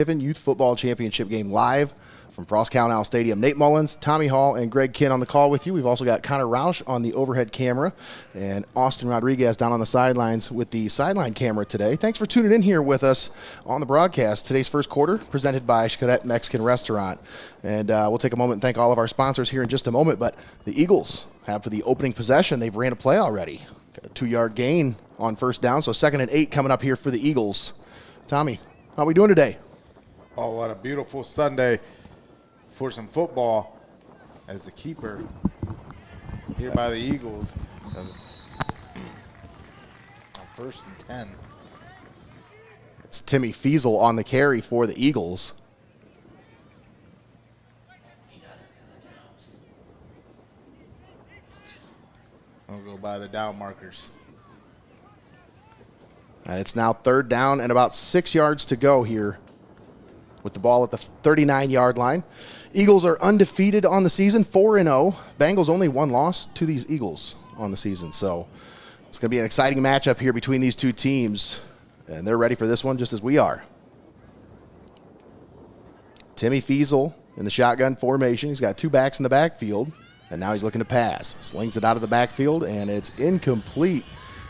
Tiffin Youth Football Championship game live from Frost-Kalnow Stadium. Nate Mullins, Tommy Hall, and Greg Kinn on the call with you. We've also got Connor Roush on the overhead camera and Austin Rodriguez down on the sidelines with the sideline camera today. Thanks for tuning in here with us on the broadcast. Today's first quarter presented by XCARET Mexican Restaurant. And we'll take a moment and thank all of our sponsors here in just a moment. But the Eagles have for the opening possession, they've ran a play already. Got a 2-yard gain on first down, so 2nd and 8 coming up here for the Eagles. Tommy, how are we doing today? Oh, what a beautiful Sunday for some football as the keeper here by the Eagles. On 1st and 10. It's Timmy Feasel on the carry for the Eagles. I'll go by the down markers. It's now 3rd down and about 6 yards to go here with the ball at the 39-yard line. Eagles are undefeated on the season, 4-0. Bengals only one loss to these Eagles on the season. So it's going to be an exciting matchup here between these two teams, and they're ready for this one just as we are. Timmy Feasel in the shotgun formation. He's got 2 backs in the backfield, and now he's looking to pass. Slings it out of the backfield, and it's incomplete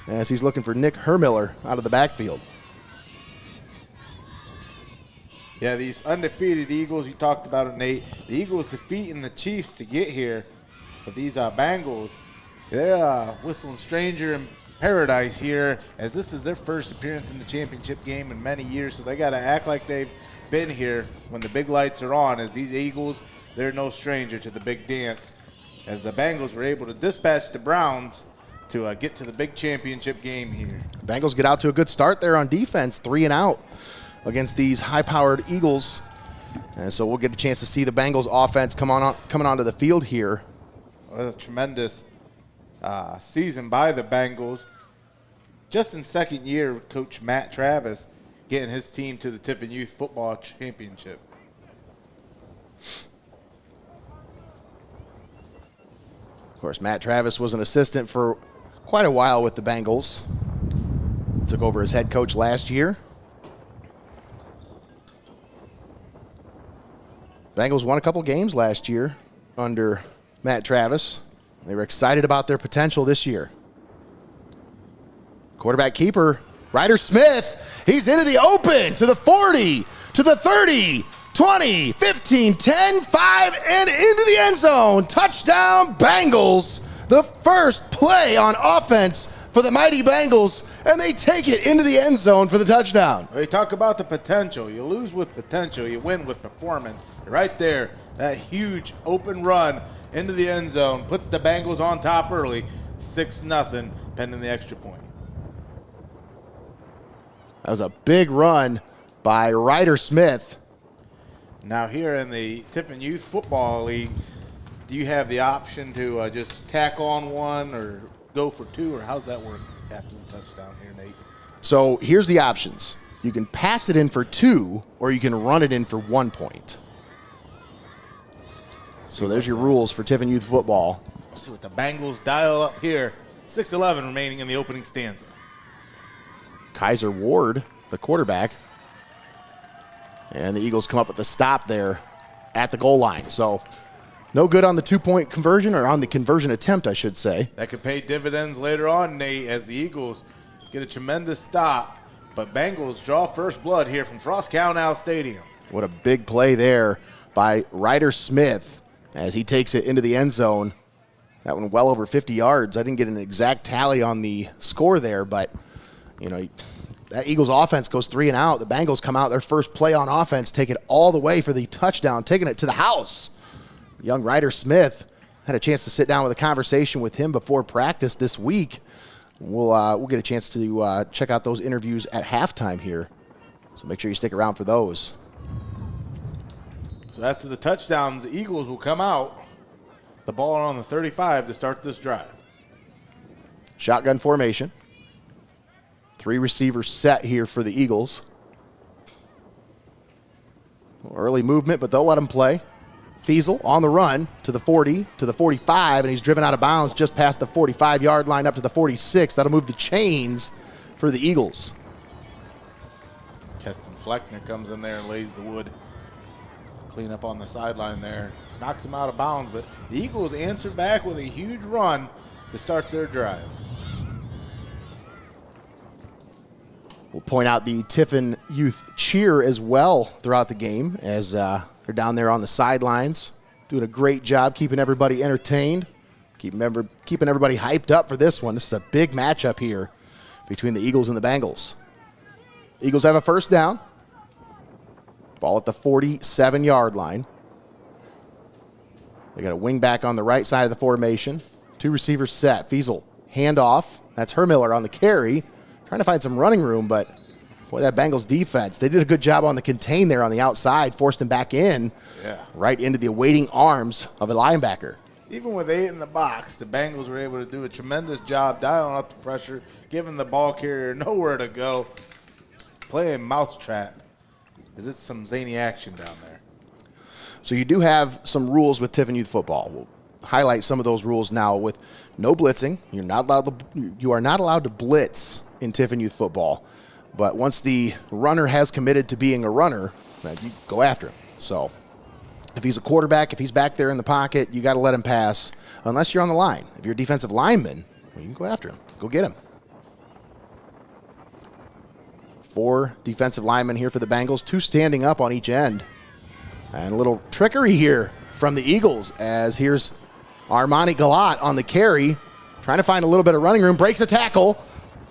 as he's looking for Nick Hermiller out of the backfield. Yeah, these undefeated Eagles, you talked about it, Nate. The Eagles defeating the Chiefs to get here. But these Bengals, they're whistling stranger in paradise here, as this is their first appearance in the championship game in many years. So they got to act like they've been here when the big lights are on. As these Eagles, they're no stranger to the big dance. As the Bengals were able to dispatch the Browns to get to the big championship game here. Bengals get out to a good start there on defense, 3 and out against these high-powered Eagles. And so we'll get a chance to see the Bengals offense coming onto the field here. Well, a tremendous season by the Bengals. Just in 2nd year, Coach Matt Travis getting his team to the Tiffin Youth Football Championship. Of course, Matt Travis was an assistant for quite a while with the Bengals. He took over as head coach last year. Bengals won a couple games last year under Matt Travis. They were excited about their potential this year. Quarterback keeper, Ryder Smith. He's into the open to the 40, to the 30, 20, 15, 10, 5, and into the end zone. Touchdown, Bengals. The first play on offense for the mighty Bengals, and they take it into the end zone for the touchdown. They talk about the potential. You lose with potential. You win with performance. Right there, that huge open run into the end zone puts the Bengals on top early, 6-0, pending the extra point. That was a big run by Ryder Smith. Now here in the Tiffin Youth Football League, do you have the option to just tack on one or go for 2, or how's that work after the touchdown here, Nate? So here's the options. You can pass it in for 2, or you can run it in for 1 point. So there's your rules for Tiffin Youth Football. Let's see what the Bengals dial up here. 6:11 remaining in the opening stanza. Kaiser Ward, the quarterback. And the Eagles come up with the stop there at the goal line. So no good on the 2-point conversion, or on the conversion attempt, I should say. That could pay dividends later on, Nate, as the Eagles get a tremendous stop. But Bengals draw first blood here from Frost-Kalnow Stadium. What a big play there by Ryder Smith as he takes it into the end zone. That one well over 50 yards. I didn't get an exact tally on the score there, but, you know, that Eagles offense goes 3 and out. The Bengals come out, their first play on offense, take it all the way for the touchdown, taking it to the house. Young Ryder Smith, had a chance to sit down with a conversation with him before practice this week. We'll get a chance to check out those interviews at halftime here. So make sure you stick around for those. So after the touchdown, the Eagles will come out. The ball on the 35 to start this drive. Shotgun formation. 3 receivers set here for the Eagles. Early movement, but they'll let him play. Feasel on the run to the 40, to the 45, and he's driven out of bounds just past the 45-yard line up to the 46. That'll move the chains for the Eagles. Keston Fleckner comes in there and lays the wood. Clean up on the sideline there. Knocks him out of bounds, but the Eagles answered back with a huge run to start their drive. We'll point out the Tiffin Youth cheer as well throughout the game as they're down there on the sidelines, doing a great job keeping everybody entertained, keeping everybody hyped up for this one. This is a big matchup here between the Eagles and the Bengals. Eagles have a first down. Ball at the 47-yard line. They got a wing back on the right side of the formation. Two receivers set. Fiesel, handoff. That's Hermiller on the carry. Trying to find some running room, but boy, that Bengals defense, they did a good job on the contain there on the outside, forced him back in, right into the awaiting arms of a linebacker. Even with 8 in the box, the Bengals were able to do a tremendous job dialing up the pressure, giving the ball carrier nowhere to go, playing mousetrap. Is it some zany action down there? So you do have some rules with Tiffin Youth Football. We'll highlight some of those rules now. With no blitzing, you are not allowed to blitz in Tiffin Youth Football. But once the runner has committed to being a runner, you go after him. So if he's a quarterback, if he's back there in the pocket, you got to let him pass unless you're on the line. If you're a defensive lineman, well, you can go after him. Go get him. 4 defensive linemen here for the Bengals, 2 standing up on each end. And a little trickery here from the Eagles as here's Armani Galat on the carry, trying to find a little bit of running room, breaks a tackle,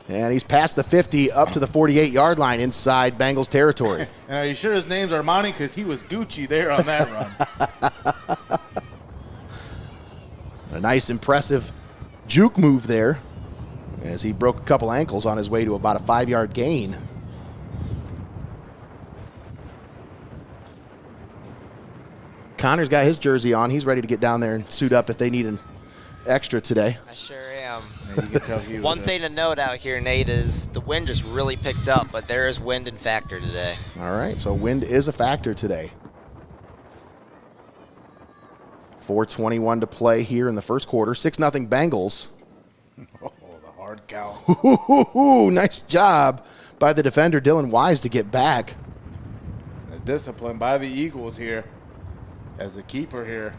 and he's past the 50 up to the 48-yard line inside Bengals territory. And are you sure his name's Armani? Because he was Gucci there on that run. A nice, impressive juke move there as he broke a couple ankles on his way to about a 5-yard gain. Connor's got his jersey on. He's ready to get down there and suit up if they need an extra today. I sure am. Yeah, you can tell he was One thing to note out here, Nate, is the wind just really picked up, but there is wind in factor today. All right, so wind is a factor today. 4:21 to play here in the first quarter. 6-0 Bengals. Oh, the hard cow. Nice job by the defender, Dylan Wise, to get back. The discipline by the Eagles here as the keeper here.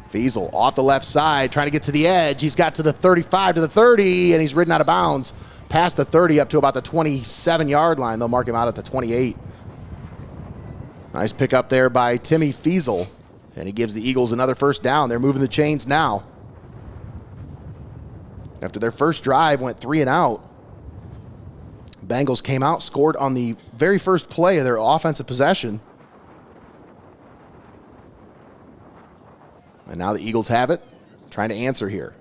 Fiesel off the left side, trying to get to the edge. He's got to the 35, to the 30, and he's ridden out of bounds. Past the 30 up to about the 27-yard line. They'll mark him out at the 28. Nice pick up there by Timmy Fiesel, and he gives the Eagles another first down. They're moving the chains now. After their first drive went 3 and out, Bengals came out, scored on the very first play of their offensive possession. And now the Eagles have it, trying to answer here.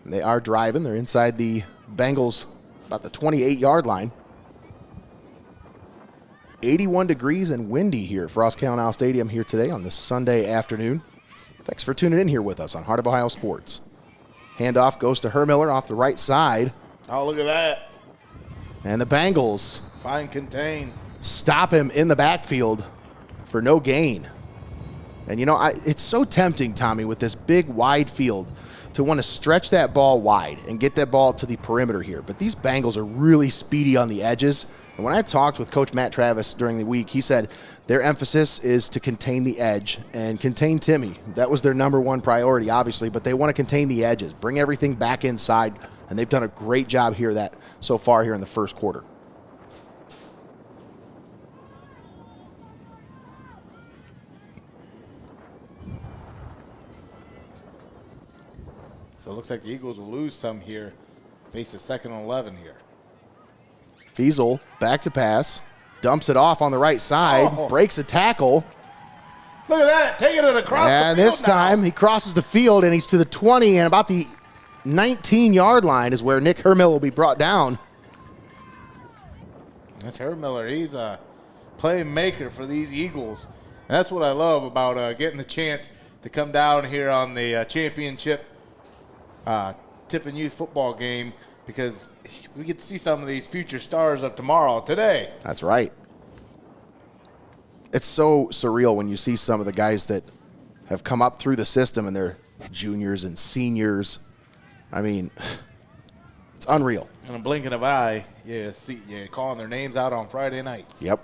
And they are driving. They're inside the Bengals, about the 28-yard line. 81 degrees and windy here at Frost-Kalnow Stadium here today on this Sunday afternoon. Thanks for tuning in here with us on Heart of Ohio Sports. Handoff goes to Hermiller off the right side. Oh, look at that. And the Bengals Fine contain. stop him in the backfield for no gain. And, you know, it's so tempting, Tommy, with this big, wide field to want to stretch that ball wide and get that ball to the perimeter here. But these Bengals are really speedy on the edges. And when I talked with Coach Matt Travis during the week, he said their emphasis is to contain the edge and contain Timmy. That was their number one priority, obviously, but they want to contain the edges, bring everything back inside, and they've done a great job here so far here in the first quarter. So it looks like the Eagles will lose some here. Face a 2nd and 11 here. Fiesel back to pass, dumps it off on the right side, breaks a tackle. Look at that, taking it across the field. And this time he crosses the field and he's to the 20, and about the 19-yard line is where Nick Hermiller will be brought down. That's Hermiller. He's a playmaker for these Eagles. And that's what I love about getting the chance to come down here on the championship Tiffin Youth Football game, because we get to see some of these future stars of tomorrow today. That's right. It's so surreal when you see some of the guys that have come up through the system and they're juniors and seniors. I mean, it's unreal. In a blink of an eye, calling their names out on Friday nights. Yep.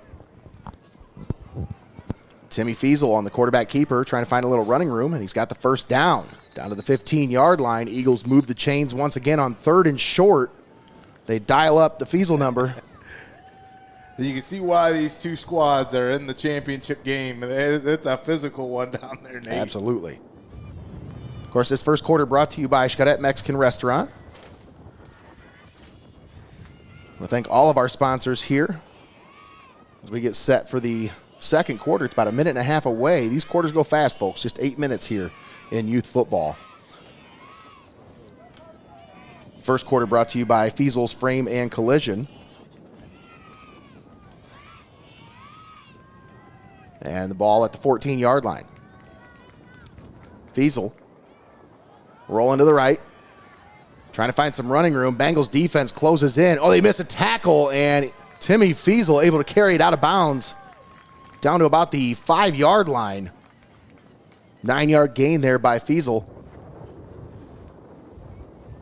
Timmy Feasel on the quarterback keeper trying to find a little running room, and he's got the first down. Down to the 15-yard line. Eagles move the chains once again on 3rd and short. They dial up the Feasel number. You can see why these two squads are in the championship game. It's a physical one down there, Nate. Absolutely. Of course, this first quarter brought to you by XCARET Mexican Restaurant. I want to thank all of our sponsors here as we get set for the second quarter. It's about a minute and a half away. These quarters go fast, folks. Just 8 minutes here in youth football. First quarter brought to you by FEASEL'S Frame and Collision. And the ball at the 14-yard line. Feasel rolling to the right. Trying to find some running room. Bengals defense closes in. Oh, they miss a tackle, and Timmy Feasel able to carry it out of bounds down to about the 5-yard line. 9-yard gain there by Feasel.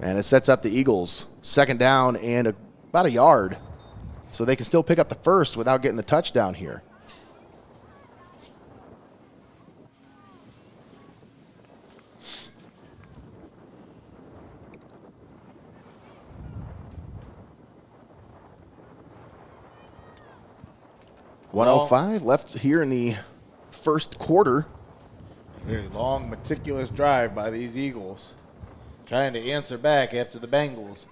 And it sets up the Eagles. Second down and about a yard. So they can still pick up the first without getting the touchdown here. .105 left here in the first quarter. Very long, meticulous drive by these Eagles, trying to answer back after the Bengals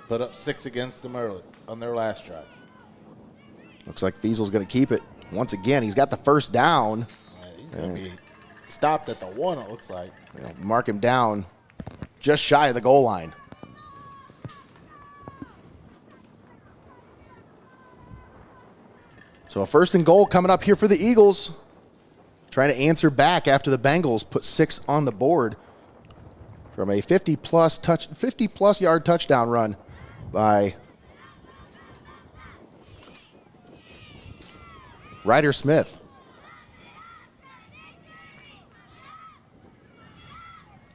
put up 6 against them early on their last drive. Looks like Feasel's going to keep it once again. He's got the first down. He's going to be stopped at the 1, it looks like. Mark him down just shy of the goal line. So a 1st and goal coming up here for the Eagles. Trying to answer back after the Bengals put 6 on the board from a 50-plus yard touchdown run by Ryder Smith.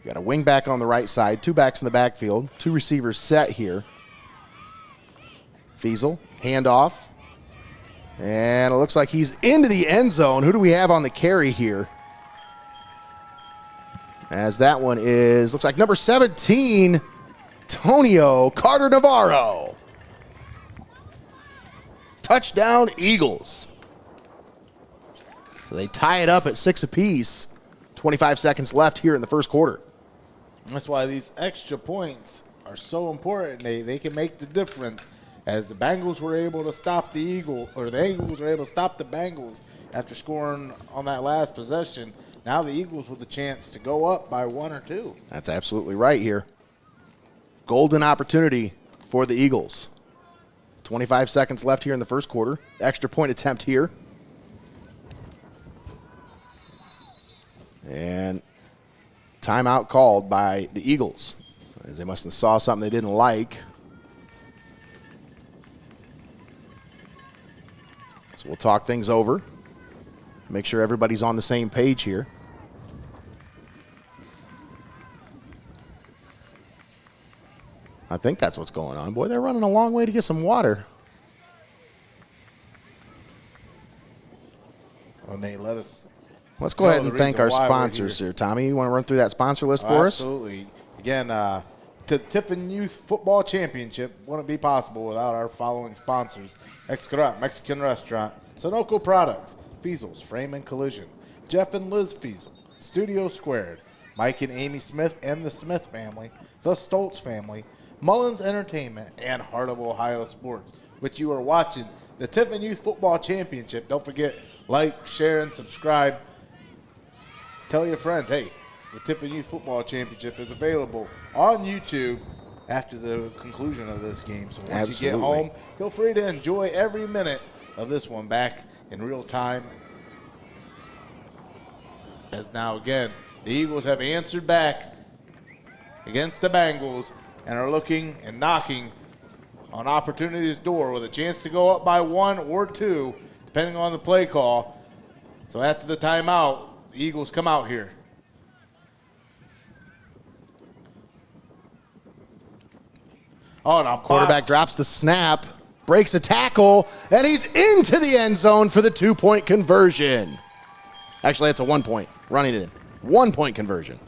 Got a wing back on the right side, 2 backs in the backfield, 2 receivers set here. Feasel, handoff. And it looks like he's into the end zone. Who do we have on the carry here? As that one looks like number 17, Tonio Carter Navarro. Touchdown, Eagles. So they tie it up at 6 apiece. 25 seconds left here in the first quarter. That's why these extra points are so important. They can make the difference. As the Bengals were able to stop the Eagles, or the Eagles were able to stop the Bengals after scoring on that last possession, now the Eagles with a chance to go up by 1 or 2. That's absolutely right here. Golden opportunity for the Eagles. 25 seconds left here in the first quarter. Extra point attempt here. And timeout called by the Eagles, as they must have saw something they didn't like. So we'll talk things over. Make sure everybody's on the same page here. I think that's what's going on. Boy, they're running a long way to get some water. Well, Nate, let's go ahead and thank our sponsors here. Tommy, you want to run through that sponsor list for us? Absolutely. Again, the Tiffin Youth Football Championship wouldn't be possible without our following sponsors: XCARET Mexican Restaurant, SUNOCO Products, FEASEL'S Frame and Collision, Jeff and Liz Feasel, Studio Squared, Mike and Amy Smith and the Smith family, the STULTZ family, Mullins Entertainment, and Heart of Ohio Sports, which you are watching the Tiffin Youth Football Championship. Don't forget, like, share, and subscribe. Tell your friends, hey, the Tiffin Youth Football Championship is available on YouTube after the conclusion of this game. So once you get home, feel free to enjoy every minute of this one back in real time. As now, again, the Eagles have answered back against the Bengals and are looking and knocking on opportunity's door with a chance to go up by 1 or 2, depending on the play call. So after the timeout, the Eagles come out here. Oh, no. Quarterback drops the snap, breaks a tackle, and he's into the end zone for the 2-point conversion. Actually, that's a 1-point. Running it in. 1-point conversion.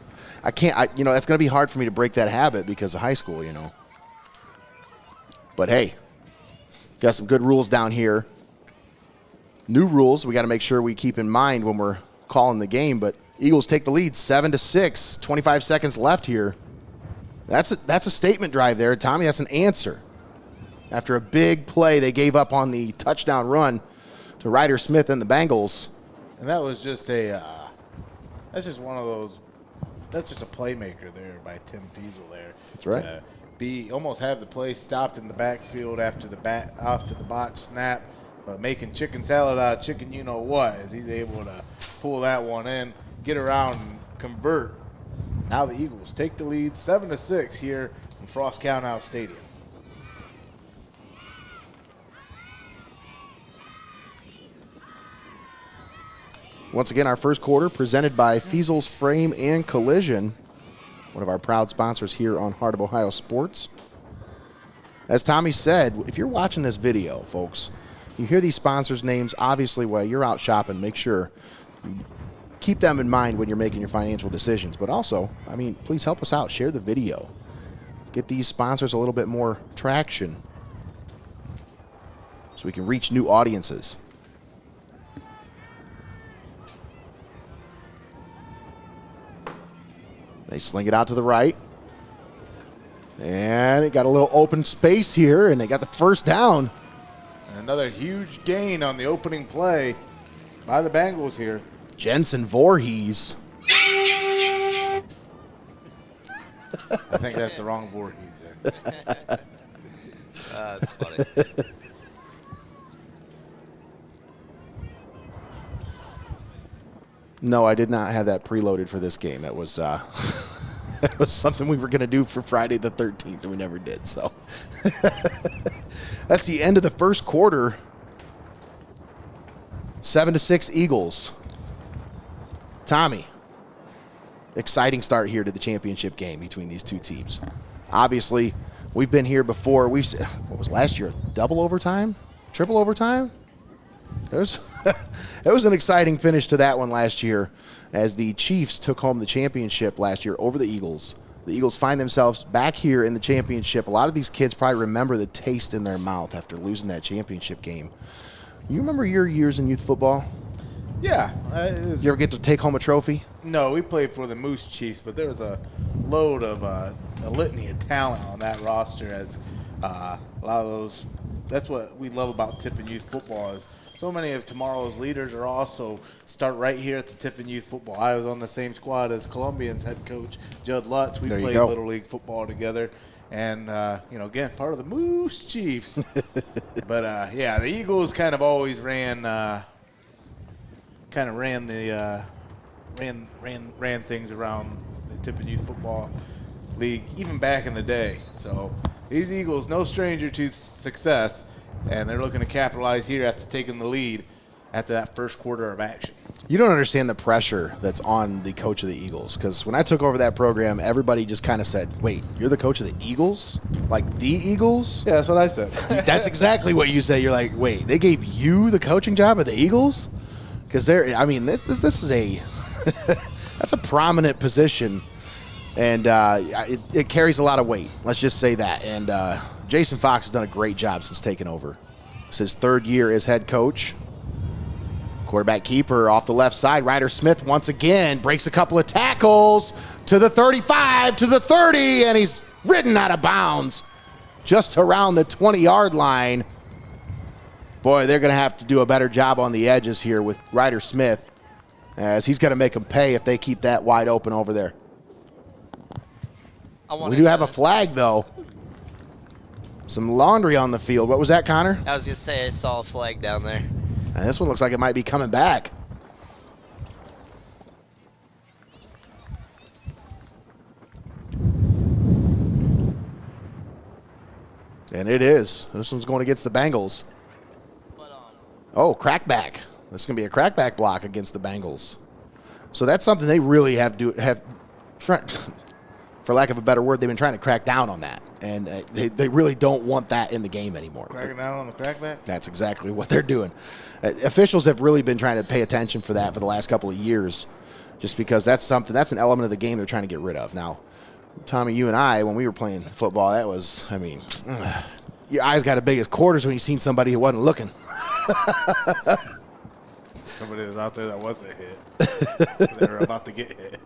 That's going to be hard for me to break that habit because of high school, But hey, got some good rules down here. New rules we got to make sure we keep in mind when we're calling the game. But Eagles take the lead 7-6, 25 seconds left here. That's a statement drive there, Tommy. That's an answer. After a big play, they gave up on the touchdown run to Ryder Smith and the Bengals. And that was just that's just one of those, that's just a playmaker there by Tim Fiesel there. That's right. Almost have the play stopped in the backfield after the botch snap, but making chicken salad out of chicken you-know-what as he's able to pull that one in, get around and convert. Now the Eagles take the lead 7-6 here in Frost-Kalnow Stadium. Once again, our first quarter presented by FEASEL'S Frame and Collision, one of our proud sponsors here on Heart of Ohio Sports. As Tommy said, if you're watching this video, folks, you hear these sponsors' names, obviously while you're out shopping, make sure you keep them in mind when you're making your financial decisions. But also, please help us out. Share the video. Get these sponsors a little bit more traction so we can reach new audiences. They sling it out to the right. And it got a little open space here, and they got the first down. And another huge gain on the opening play by the Bengals here. Jensen Voorhees. I think that's the wrong Voorhees there. That's funny. No, I did not have that preloaded for this game. It was it was something we were going to do for Friday the 13th, and we never did. So that's the end of the first quarter. 7-6 Eagles. Tommy, exciting start here to the championship game between these two teams. Obviously, we've been here before. What was last year? Double overtime? Triple overtime? It was an exciting finish to that one last year as the Chiefs took home the championship last year over the Eagles. The Eagles find themselves back here in the championship. A lot of these kids probably remember the taste in their mouth after losing that championship game. You remember your years in youth football? Yeah. You ever get to take home a trophy? No, we played for the Moose Chiefs, but there was a load of a litany of talent on that roster as a lot of those. That's what we love about Tiffin Youth Football is so many of tomorrow's leaders are also start right here at the Tiffin Youth Football. I was on the same squad as Columbian's head coach, Judd Lutz. We played Little League football together. And, again, part of the Moose Chiefs. But, the Eagles kind of always ran things around the Tiffin Youth Football League, even back in the day. So these Eagles, no stranger to success, and they're looking to capitalize here after taking the lead after that first quarter of action. You don't understand the pressure that's on the coach of the Eagles, because when I took over that program, everybody just kind of said, wait, you're the coach of the Eagles? Like the Eagles? Yeah, that's what I said. That's exactly what you say. You're like, wait, they gave you the coaching job of the Eagles? Because this is that's a prominent position, and it carries a lot of weight. Let's just say that. And Jason Fox has done a great job since taking over. It's his third year as head coach. Quarterback keeper off the left side. Ryder Smith once again breaks a couple of tackles to the 35, to the 30, and he's ridden out of bounds just around the 20-yard line. Boy, they're going to have to do a better job on the edges here with Ryder Smith, as he's going to make them pay if they keep that wide open over there. We do have a flag, though. Some laundry on the field. What was that, Connor? I was going to say I saw a flag down there. And this one looks like it might be coming back. And it is. This one's going against the Bengals. Oh, crackback. This is going to be a crackback block against the Bengals. So that's something they really have for lack of a better word, they've been trying to crack down on that. And they really don't want that in the game anymore. Cracking down on the crackback? That's exactly what they're doing. Officials have really been trying to pay attention for that for the last couple of years, just because that's an element of the game they're trying to get rid of. Now, Tommy, you and I, when we were playing football, that was, I mean, your eyes got as big as quarters when you seen somebody who wasn't looking. Somebody was out there that wasn't hit. They were about to get hit.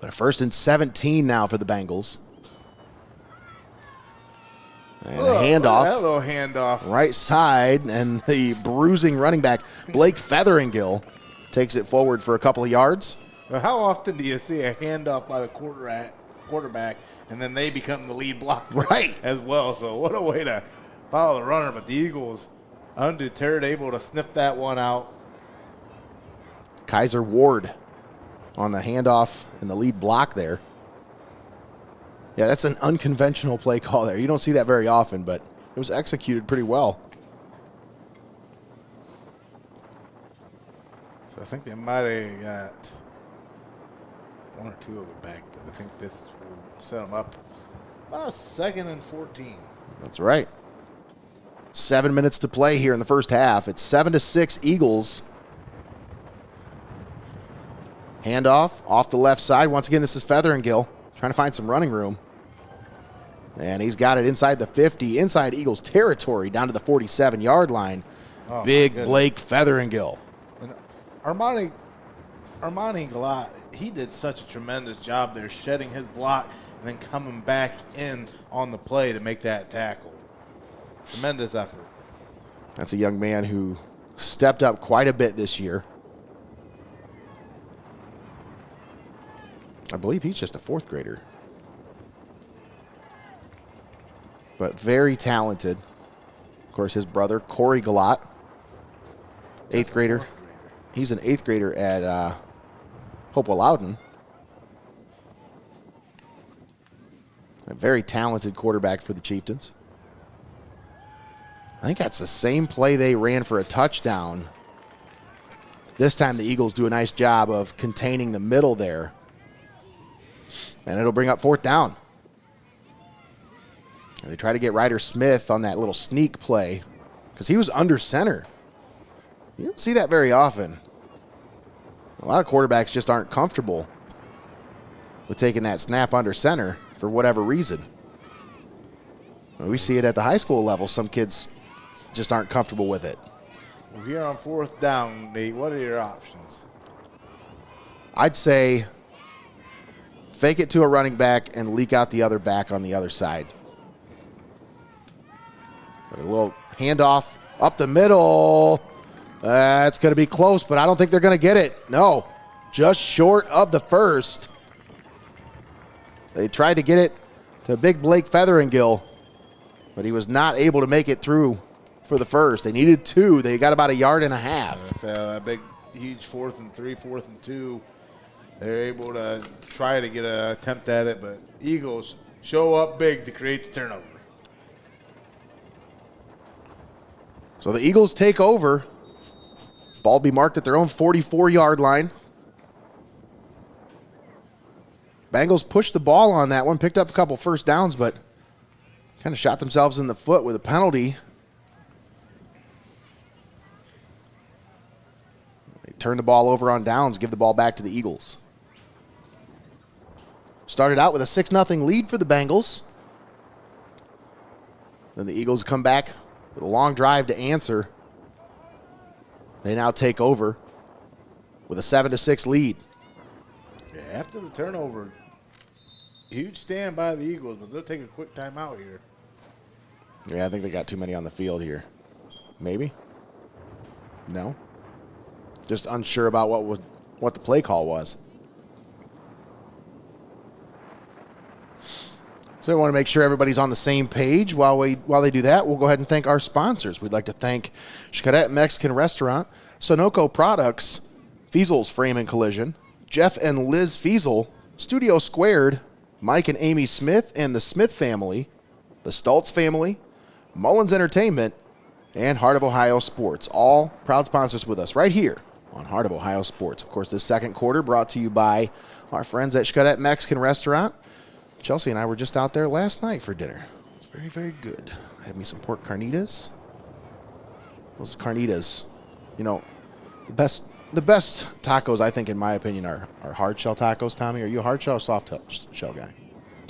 But a 1st and 17 now for the Bengals. And a handoff. That little handoff. Right side, and the bruising running back, Blake Featheringill, takes it forward for a couple of yards. Well, how often do you see a handoff by the quarterback, and then they become the lead blocker right. as well? So what a way to follow the runner. But the Eagles, undeterred, able to sniff that one out. Kaiser Ward on the handoff and the lead block there. Yeah, that's an unconventional play call there. You don't see that very often, but it was executed pretty well. So I think they might have got one or two of it back, but I think this will set them up about 2nd and 14. That's right. 7 minutes to play here in the first half. It's 7-6 Eagles. Handoff off the left side. Once again, this is Featheringill trying to find some running room. And he's got it inside the 50, inside Eagles territory, down to the 47-yard line. Oh, Big Blake Featheringill. And Armani Galat, he did such a tremendous job there, shedding his block and then coming back in on the play to make that tackle. Tremendous effort. That's a young man who stepped up quite a bit this year. I believe he's just a 4th grader. But very talented. Of course, his brother, Corey Galat, 8th grader. He's an 8th grader at Hopewell Loudon. A very talented quarterback for the Chieftains. I think that's the same play they ran for a touchdown. This time the Eagles do a nice job of containing the middle there. And it'll bring up 4th down. And they try to get Ryder Smith on that little sneak play because he was under center. You don't see that very often. A lot of quarterbacks just aren't comfortable with taking that snap under center for whatever reason. We see it at the high school level. Some kids just aren't comfortable with it. Well, here on 4th down, Nate, what are your options? I'd say fake it to a running back and leak out the other back on the other side. But a little handoff up the middle. It's going to be close, but I don't think they're going to get it. No, just short of the first. They tried to get it to big Blake Featheringill, but he was not able to make it through for the first. They needed 2. They got about 1.5 yards. So that big, huge 4th and 3, 4th and 2. They're able to try to get an attempt at it, but Eagles show up big to create the turnover. So the Eagles take over. Ball be marked at their own 44-yard line. Bengals pushed the ball on that one, picked up a couple first downs, but kind of shot themselves in the foot with a penalty. They turn the ball over on downs, give the ball back to the Eagles. Started out with a 6-0 lead for the Bengals. Then the Eagles come back with a long drive to answer. They now take over with a 7-6 lead. Yeah, after the turnover, huge stand by the Eagles, but they'll take a quick timeout here. Yeah, I think they got too many on the field here. Maybe? No? Just unsure about what the play call was. So we want to make sure everybody's on the same page. While they do that, we'll go ahead and thank our sponsors. We'd like to thank XCARET Mexican Restaurant, SUNOCO Products, FEASEL'S Frame and Collision, Jeff and Liz Feasel, Studio Squared, Mike and Amy Smith and the Smith family, the STULTZ family, Mullins Entertainment, and Heart of Ohio Sports. All proud sponsors with us right here on Heart of Ohio Sports. Of course, this second quarter brought to you by our friends at XCARET Mexican Restaurant. Chelsea and I were just out there last night for dinner. It was very, very good. I had me some pork carnitas. Those carnitas, you know, the best tacos, I think, in my opinion, are hard shell tacos. Tommy, are you a hard shell or soft shell guy?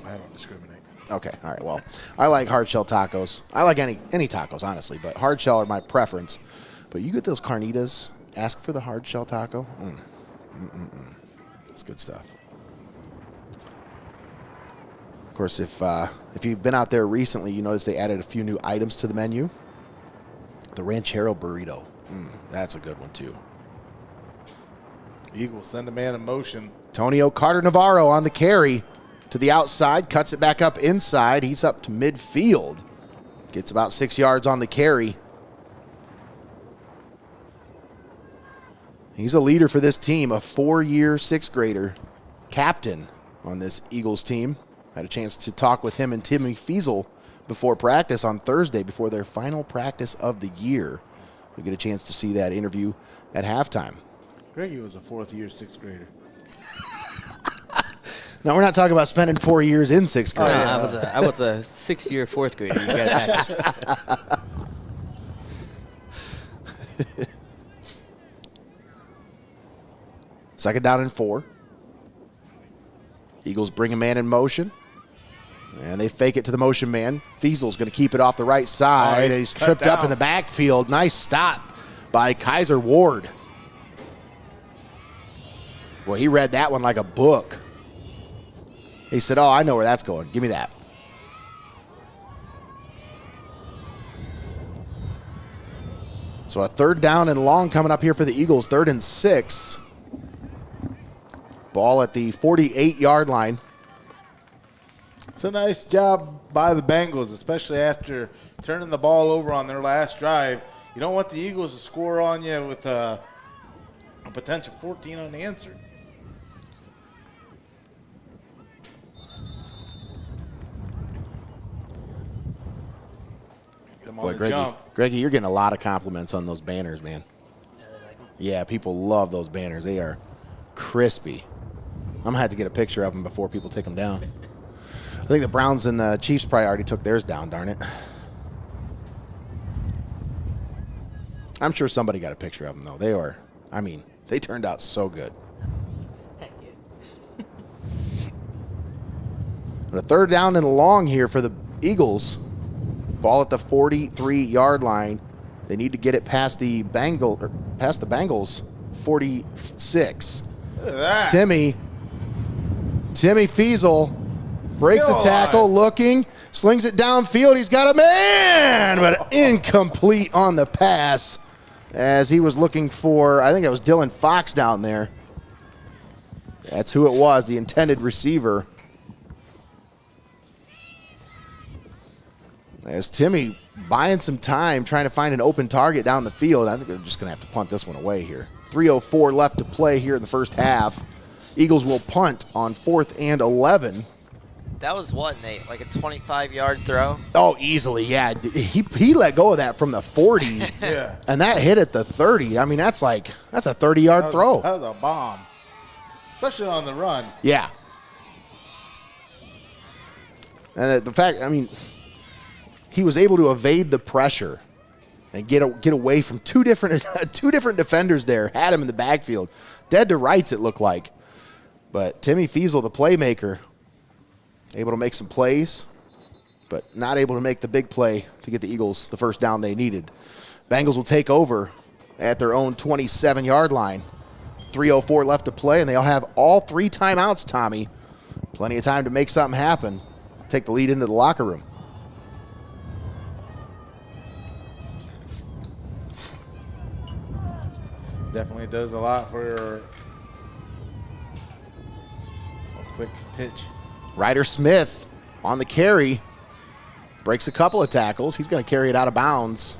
I don't discriminate. Okay, all right. Well, I like hard shell tacos. I like any tacos, honestly, but hard shell are my preference. But you get those carnitas, ask for the hard shell taco. It's good stuff. Of course, if you've been out there recently, you notice they added a few new items to the menu. The ranchero burrito. That's a good one, too. Eagles send a man in motion. Antonio Carter-Navarro on the carry to the outside, cuts it back up inside. He's up to midfield. Gets about 6 yards on the carry. He's a leader for this team, a 4-year sixth grader, captain on this Eagles team. Had a chance to talk with him and Timmy Feasel before practice on Thursday, before their final practice of the year. We get a chance to see that interview at halftime. Greggy was a 4th-year sixth grader. Now, we're not talking about spending 4 years in sixth grade. I was a 6-year fourth grader. You got that. Second down and 4. Eagles bring a man in motion. And they fake it to the motion man. Fiesel's going to keep it off the right side. He's tripped up in the backfield. Nice stop by Kaiser Ward. Boy, he read that one like a book. He said, oh, I know where that's going. Give me that. So a third down and long coming up here for the Eagles. 3rd and 6. Ball at the 48-yard line. It's a nice job by the Bengals, especially after turning the ball over on their last drive. You don't want the Eagles to score on you with a potential 14 unanswered. Get them on the jump. Greggy, you're getting a lot of compliments on those banners, man. Yeah, people love those banners. They are crispy. I'm going to have to get a picture of them before people take them down. I think the Browns and the Chiefs probably already took theirs down, darn it. I'm sure somebody got a picture of them, though. They turned out so good. Heck yeah. But a third down and long here for the Eagles. Ball at the 43-yard line. They need to get it past the Bengals 46. Look at that. Timmy Feasel breaks the tackle, looking, slings it downfield. He's got a man, but incomplete on the pass as he was looking for, I think it was Dylan Fox down there. That's who it was, the intended receiver. As Timmy buying some time, trying to find an open target down the field. I think they're just going to have to punt this one away here. 3:04 left to play here in the first half. Eagles will punt on 4th and 11. That was what, Nate? Like a 25-yard throw? Oh, easily, yeah. He let go of that from the 40. Yeah. And that hit at the 30. I mean, that's a 30-yard throw. That was a bomb, especially on the run. Yeah. And the fact, I mean, he was able to evade the pressure and get away from two different defenders there. Had him in the backfield. Dead to rights, it looked like. But Timmy Feasel, the playmaker, able to make some plays, but not able to make the big play to get the Eagles the first down they needed. Bengals will take over at their own 27-yard line. 3:04 left to play, and they'll have all 3 timeouts, Tommy. Plenty of time to make something happen. Take the lead into the locker room. Definitely does a lot for a quick pitch. Ryder Smith on the carry. Breaks a couple of tackles. He's going to carry it out of bounds.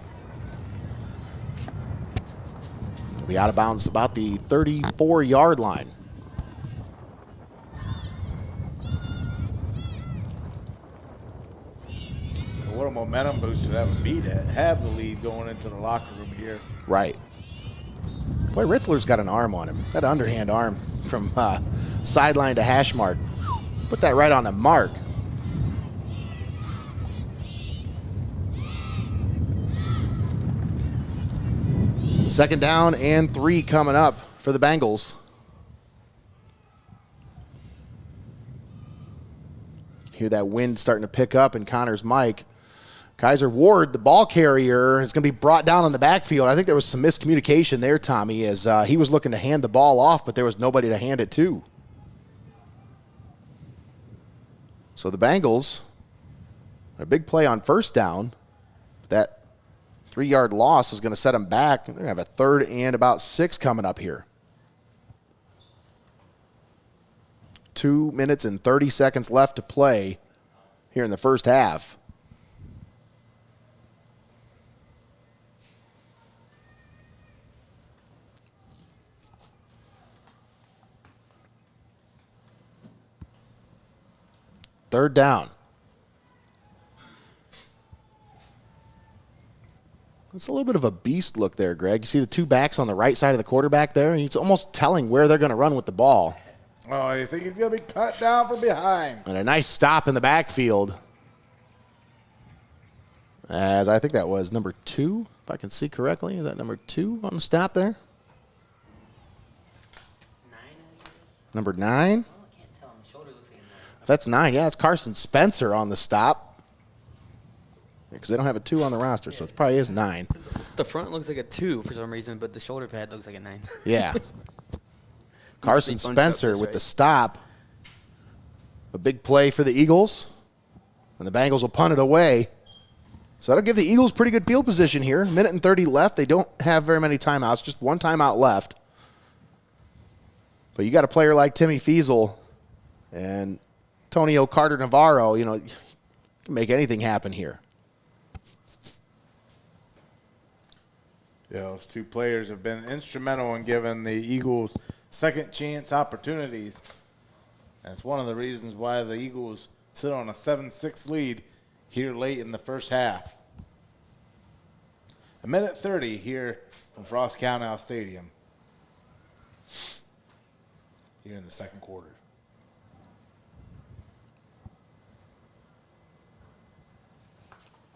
He'll be out of bounds about the 34-yard line. What a momentum booster that would be to have the lead going into the locker room here. Right. Boy, Ritzler's got an arm on him. That underhand arm from sideline to hash mark. Put that right on the mark. Second down and 3 coming up for the Bengals. Hear that wind starting to pick up in Connor's mic. Kaiser Ward, the ball carrier, is going to be brought down on the backfield. I think there was some miscommunication there, Tommy, as he was looking to hand the ball off, but there was nobody to hand it to. So the Bengals, a big play on first down. That 3-yard loss is going to set them back. They're going to have a 3rd and about 6 coming up here. 2 minutes and 30 seconds left to play here in the first half. Third down. It's a little bit of a beast look there, Greg. You see the 2 backs on the right side of the quarterback there? It's almost telling where they're going to run with the ball. Oh, you think he's going to be cut down from behind. And a nice stop in the backfield. As I think that was number 2, if I can see correctly. Is that number 2 on the stop there? 9, I guess. Number 9? Oh, I can't tell. My shoulder looks like a 9. If that's 9, yeah, it's Carson Spencer on the stop. Because they don't have a 2 on the roster, so it probably is 9. The front looks like a 2 for some reason, but the shoulder pad looks like a 9. Yeah. Carson Spencer with the stop. A big play for the Eagles. And the Bengals will punt it away. So that'll give the Eagles pretty good field position here. 1 minute and 30 left. They don't have very many timeouts, just 1 timeout left. But you got a player like Timmy Feasel and Antonio Carter Navarro, you know, you can make anything happen here. Yeah, those 2 players have been instrumental in giving the Eagles second chance opportunities. That's one of the reasons why the Eagles sit on a 7-6 lead here late in the first half. 1 minute 30 here from Frost-Kalnow Stadium here in the second quarter.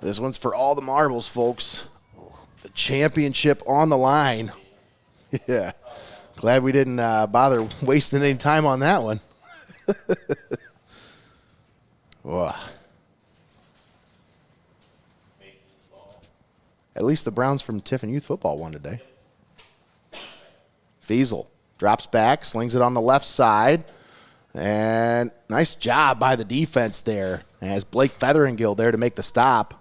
This one's for all the marbles, folks. The championship on the line. Yeah. Glad we didn't bother wasting any time on that one. Whoa. At least the Browns from Tiffin Youth Football won today. Feasel drops back, slings it on the left side. And nice job by the defense there. As Blake Featheringill there to make the stop.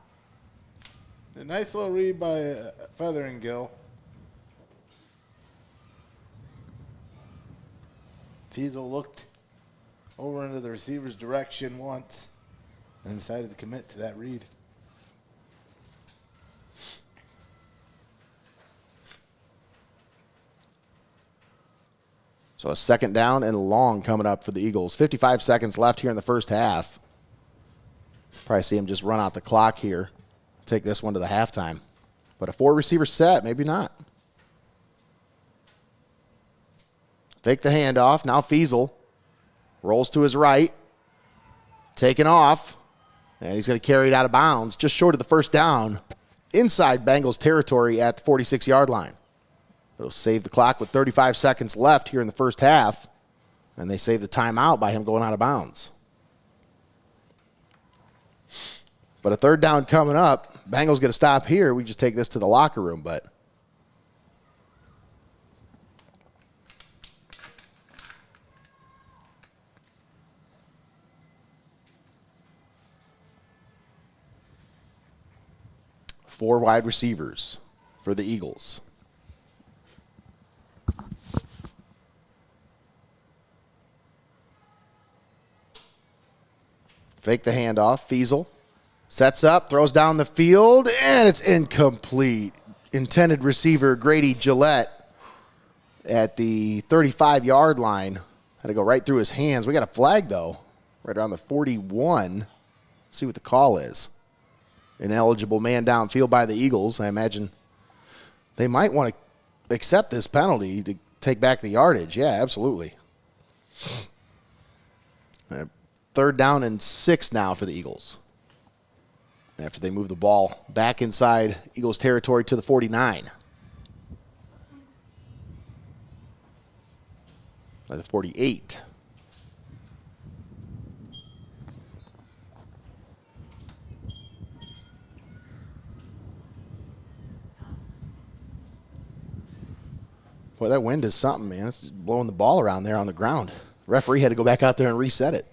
A nice little read by Featheringill. Feasel looked over into the receiver's direction once and decided to commit to that read. So a second down and long coming up for the Eagles. 55 seconds left here in the first half. Probably see him just run out the clock here. Take this one to the halftime. But a 4-receiver set, maybe not. Fake the handoff. Now Feasel rolls to his right. Taken off. And he's going to carry it out of bounds. Just short of the first down. Inside Bengals territory at the 46-yard line. It'll save the clock with 35 seconds left here in the first half. And they save the timeout by him going out of bounds. But a third down coming up. Bengals get a stop here. We just take this to the locker room, but four wide receivers for the Eagles. Fake the handoff. Feasel sets up, throws down the field, and it's incomplete. Intended receiver Grady Gillette at the 35-yard line. Had to go right through his hands. We got a flag, though, right around the 41. See what the call is. Ineligible man downfield by the Eagles. I imagine they might want to accept this penalty to take back the yardage. Yeah, absolutely. 3rd down and 6 now for the Eagles. After they move the ball back inside Eagles territory to the 49. By the 48. Boy, that wind is something, man. It's just blowing the ball around there on the ground. The referee had to go back out there and reset it.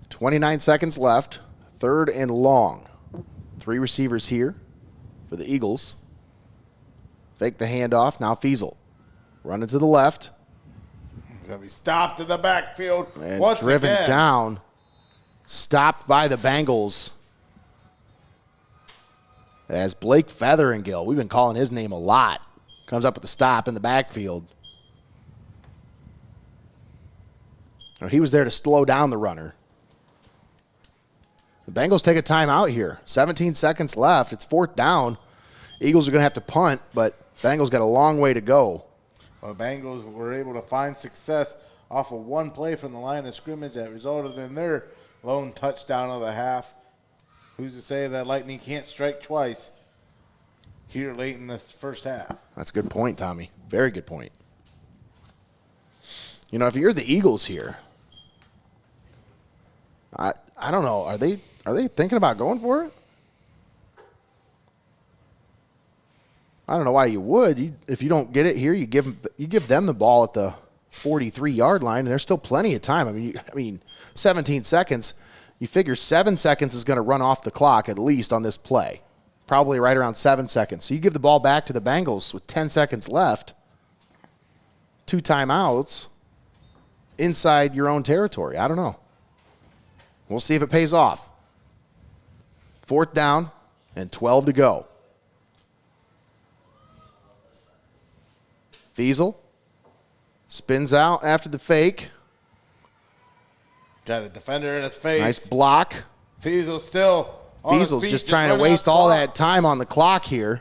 .29 seconds left. 3rd and long. 3 receivers here for the Eagles. Fake the handoff. Now Feasel. Running to the left. He's going to be stopped in the backfield And once driven again. down. Stopped by the Bengals. As Blake Featheringill, we've been calling his name a lot, comes up with the stop in the backfield. He was there to slow down the runner. The Bengals take a timeout here. 17 seconds left. It's 4th down. Eagles are going to have to punt, but Bengals got a long way to go. Well, Bengals were able to find success off of one play from the line of scrimmage that resulted in their lone touchdown of the half. Who's to say that lightning can't strike twice here late in this first half? That's a good point, Tommy. Very good point. You know, if you're the Eagles here, I don't know. Are they thinking about going for it? I don't know why you would. If you don't get it here, you give them the ball at the 43-yard line, and there's still plenty of time. I mean, 17 seconds. You figure 7 seconds is going to run off the clock at least on this play. Probably right around 7 seconds. So you give the ball back to the Bengals with 10 seconds left. 2 timeouts inside your own territory. I don't know. We'll see if it pays off. 4th down and 12 to go. Feasel spins out after the fake. Got a defender in his face. Nice block. Feasel's still on his Feasel's feet, just trying to running waste out the all clock. that time on the clock here.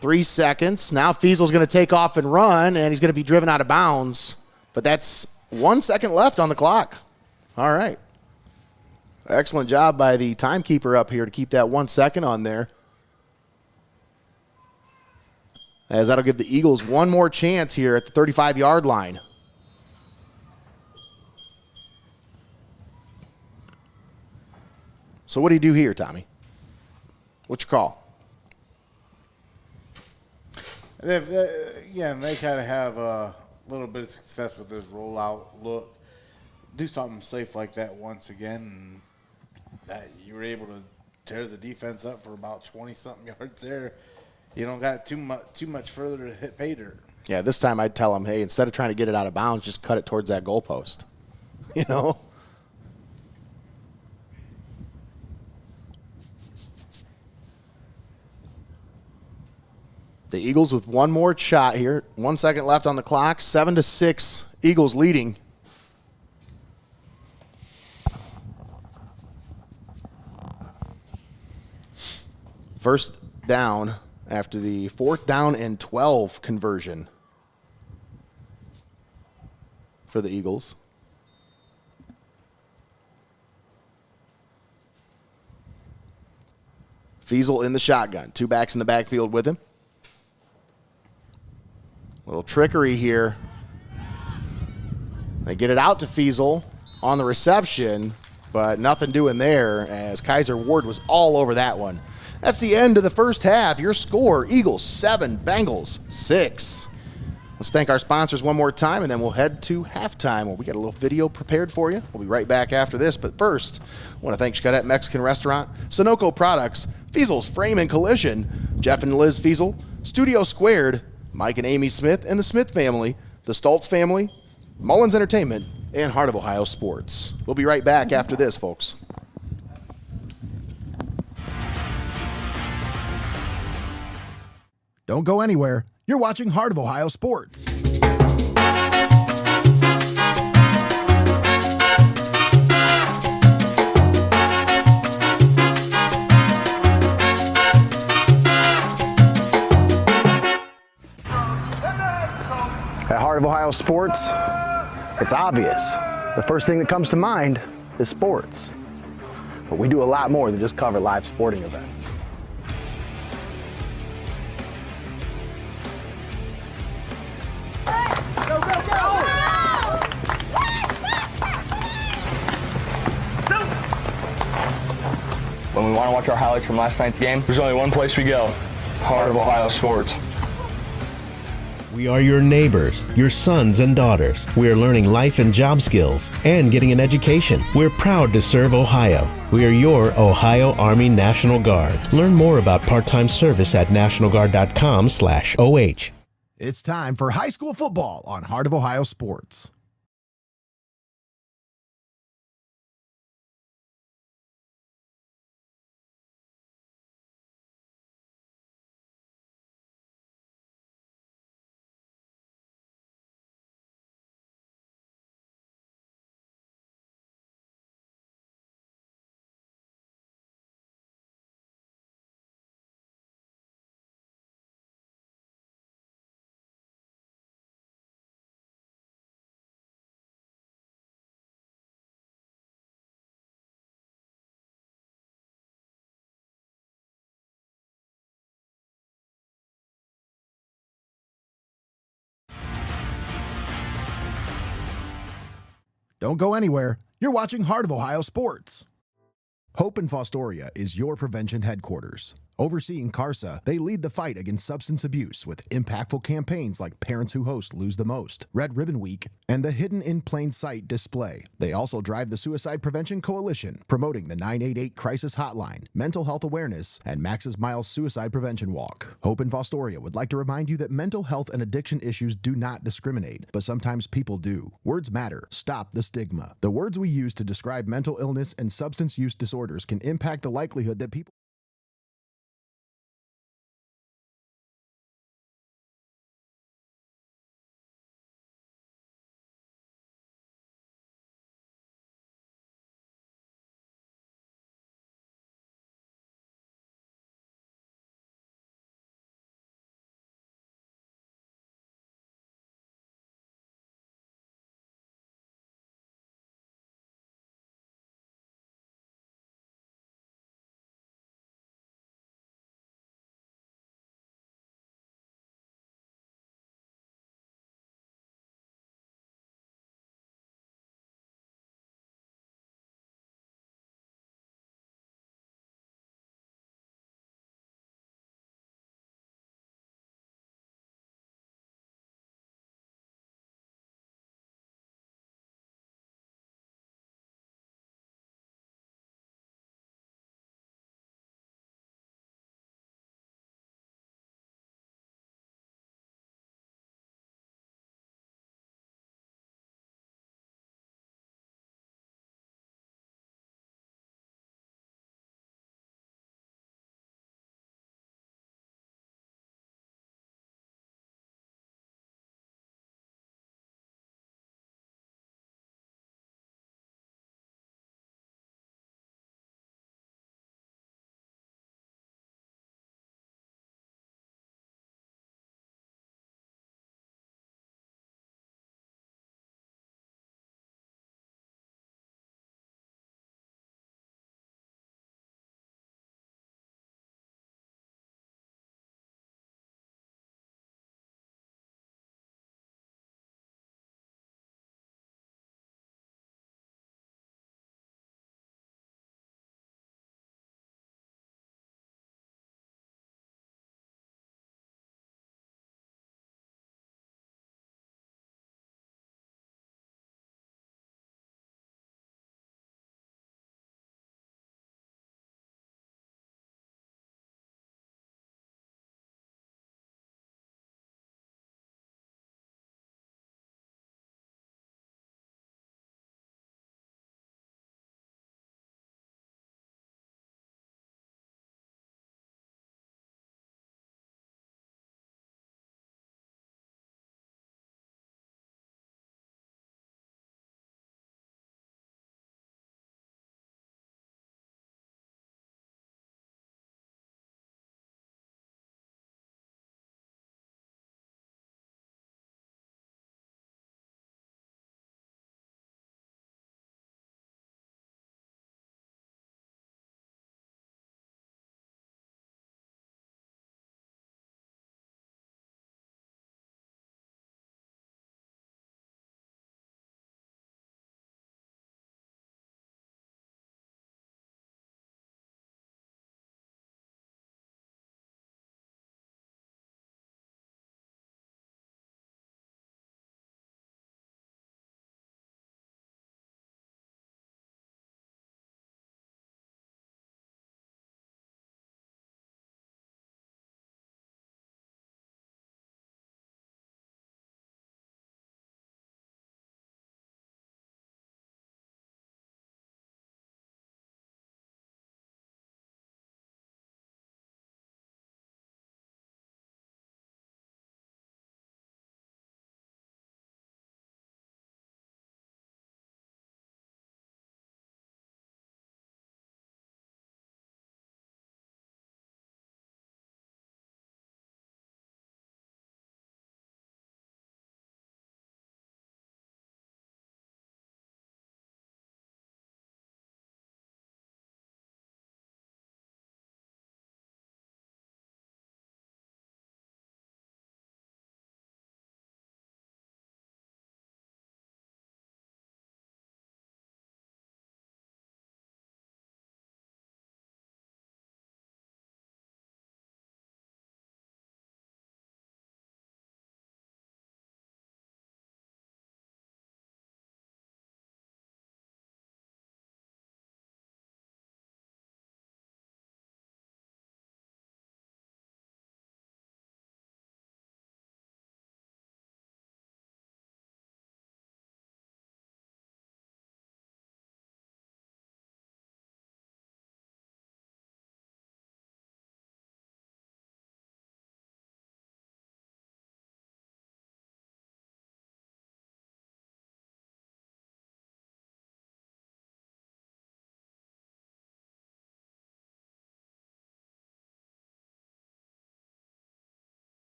3 seconds. Now Feasel's going to take off and run, and he's going to be driven out of bounds. But that's 1 second left on the clock. All right. Excellent job by the timekeeper up here to keep that 1 second on there. As that'll give the Eagles one more chance here at the 35-yard line. So what do you do here, Tommy? What's your call? Again, they kind of have a little bit of success with this rollout look. Do something safe like that once again, and that you were able to tear the defense up for about 20-something yards there. You don't got too much further to hit pay dirt. Yeah, this time I'd tell them, hey, instead of trying to get it out of bounds, just cut it towards that goalpost. You know? The Eagles with one more shot here. 1 second left on the clock. 7-6, Eagles leading. First down after the 4th down and 12 conversion for the Eagles. Feasel in the shotgun. 2 backs in the backfield with him. Little trickery here. They get it out to Feasel on the reception, but nothing doing there as Kaiser Ward was all over that one. That's the end of the first half. Your score, Eagles 7, Bengals 6. Let's thank our sponsors one more time, and then we'll head to halftime where we got a little video prepared for you. We'll be right back after this. But first, I want to thank XCARET Mexican Restaurant, SUNOCO Products, FEASEL'S Frame and Collision, Jeff and Liz Feasel, Studio Squared, Mike and Amy Smith and the Smith family, the STULTZ family, Mullins Entertainment, and Heart of Ohio Sports. We'll be right back after this, folks. Don't go anywhere. You're watching Heart of Ohio Sports. At Heart of Ohio Sports, it's obvious. The first thing that comes to mind is sports. But we do a lot more than just cover live sporting events. Go, go, go! When we want to watch our highlights from last night's game, there's only one place we go: Heart of Ohio Sports. We are your neighbors, your sons and daughters. We are learning life and job skills and getting an education. We're proud to serve Ohio. We are your Ohio Army National Guard. Learn more about part-time service at nationalguard.com/OH. It's time for high school football on Heart of Ohio Sports. Don't go anywhere. You're watching Heart of Ohio Sports. Hope in Fostoria is your prevention headquarters. Overseeing CARSA, they lead the fight against substance abuse with impactful campaigns like Parents Who Host Lose the Most, Red Ribbon Week, and the Hidden in Plain Sight display. They also drive the Suicide Prevention Coalition, promoting the 988 Crisis Hotline, mental health awareness, and Max's Miles Suicide Prevention Walk. Hope in Fostoria would like to remind you that mental health and addiction issues do not discriminate, but sometimes people do. Words matter. Stop the stigma. The words we use to describe mental illness and substance use disorders can impact the likelihood that people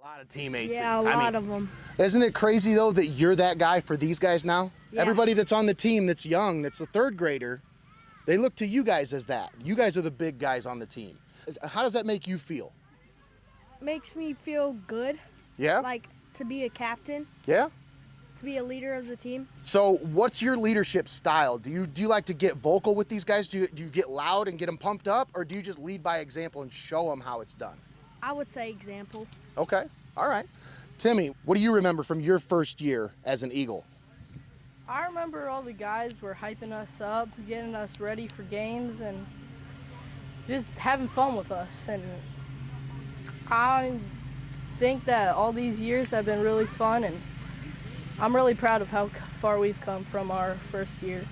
A lot of teammates. Yeah, a lot of them. Isn't it crazy, though, that you're that guy for these guys now? Yeah. Everybody that's on the team that's young, that's a third grader, they look to you guys as that. You guys are the big guys on the team. How does that make you feel? Makes me feel good. Yeah? Like to be a captain, Yeah? to be a leader of the team. So what's your leadership style? Do you like to get vocal with these guys? Do you get loud and get them pumped up? Or do you just lead by example and show them how it's done? I would say example. Okay. All right. Timmy, what do you remember from your first year as an Eagle? I remember all the guys were hyping us up, getting us ready for games, and just having fun with us. And I think that all these years have been really fun, and I'm really proud of how far we've come from our first year.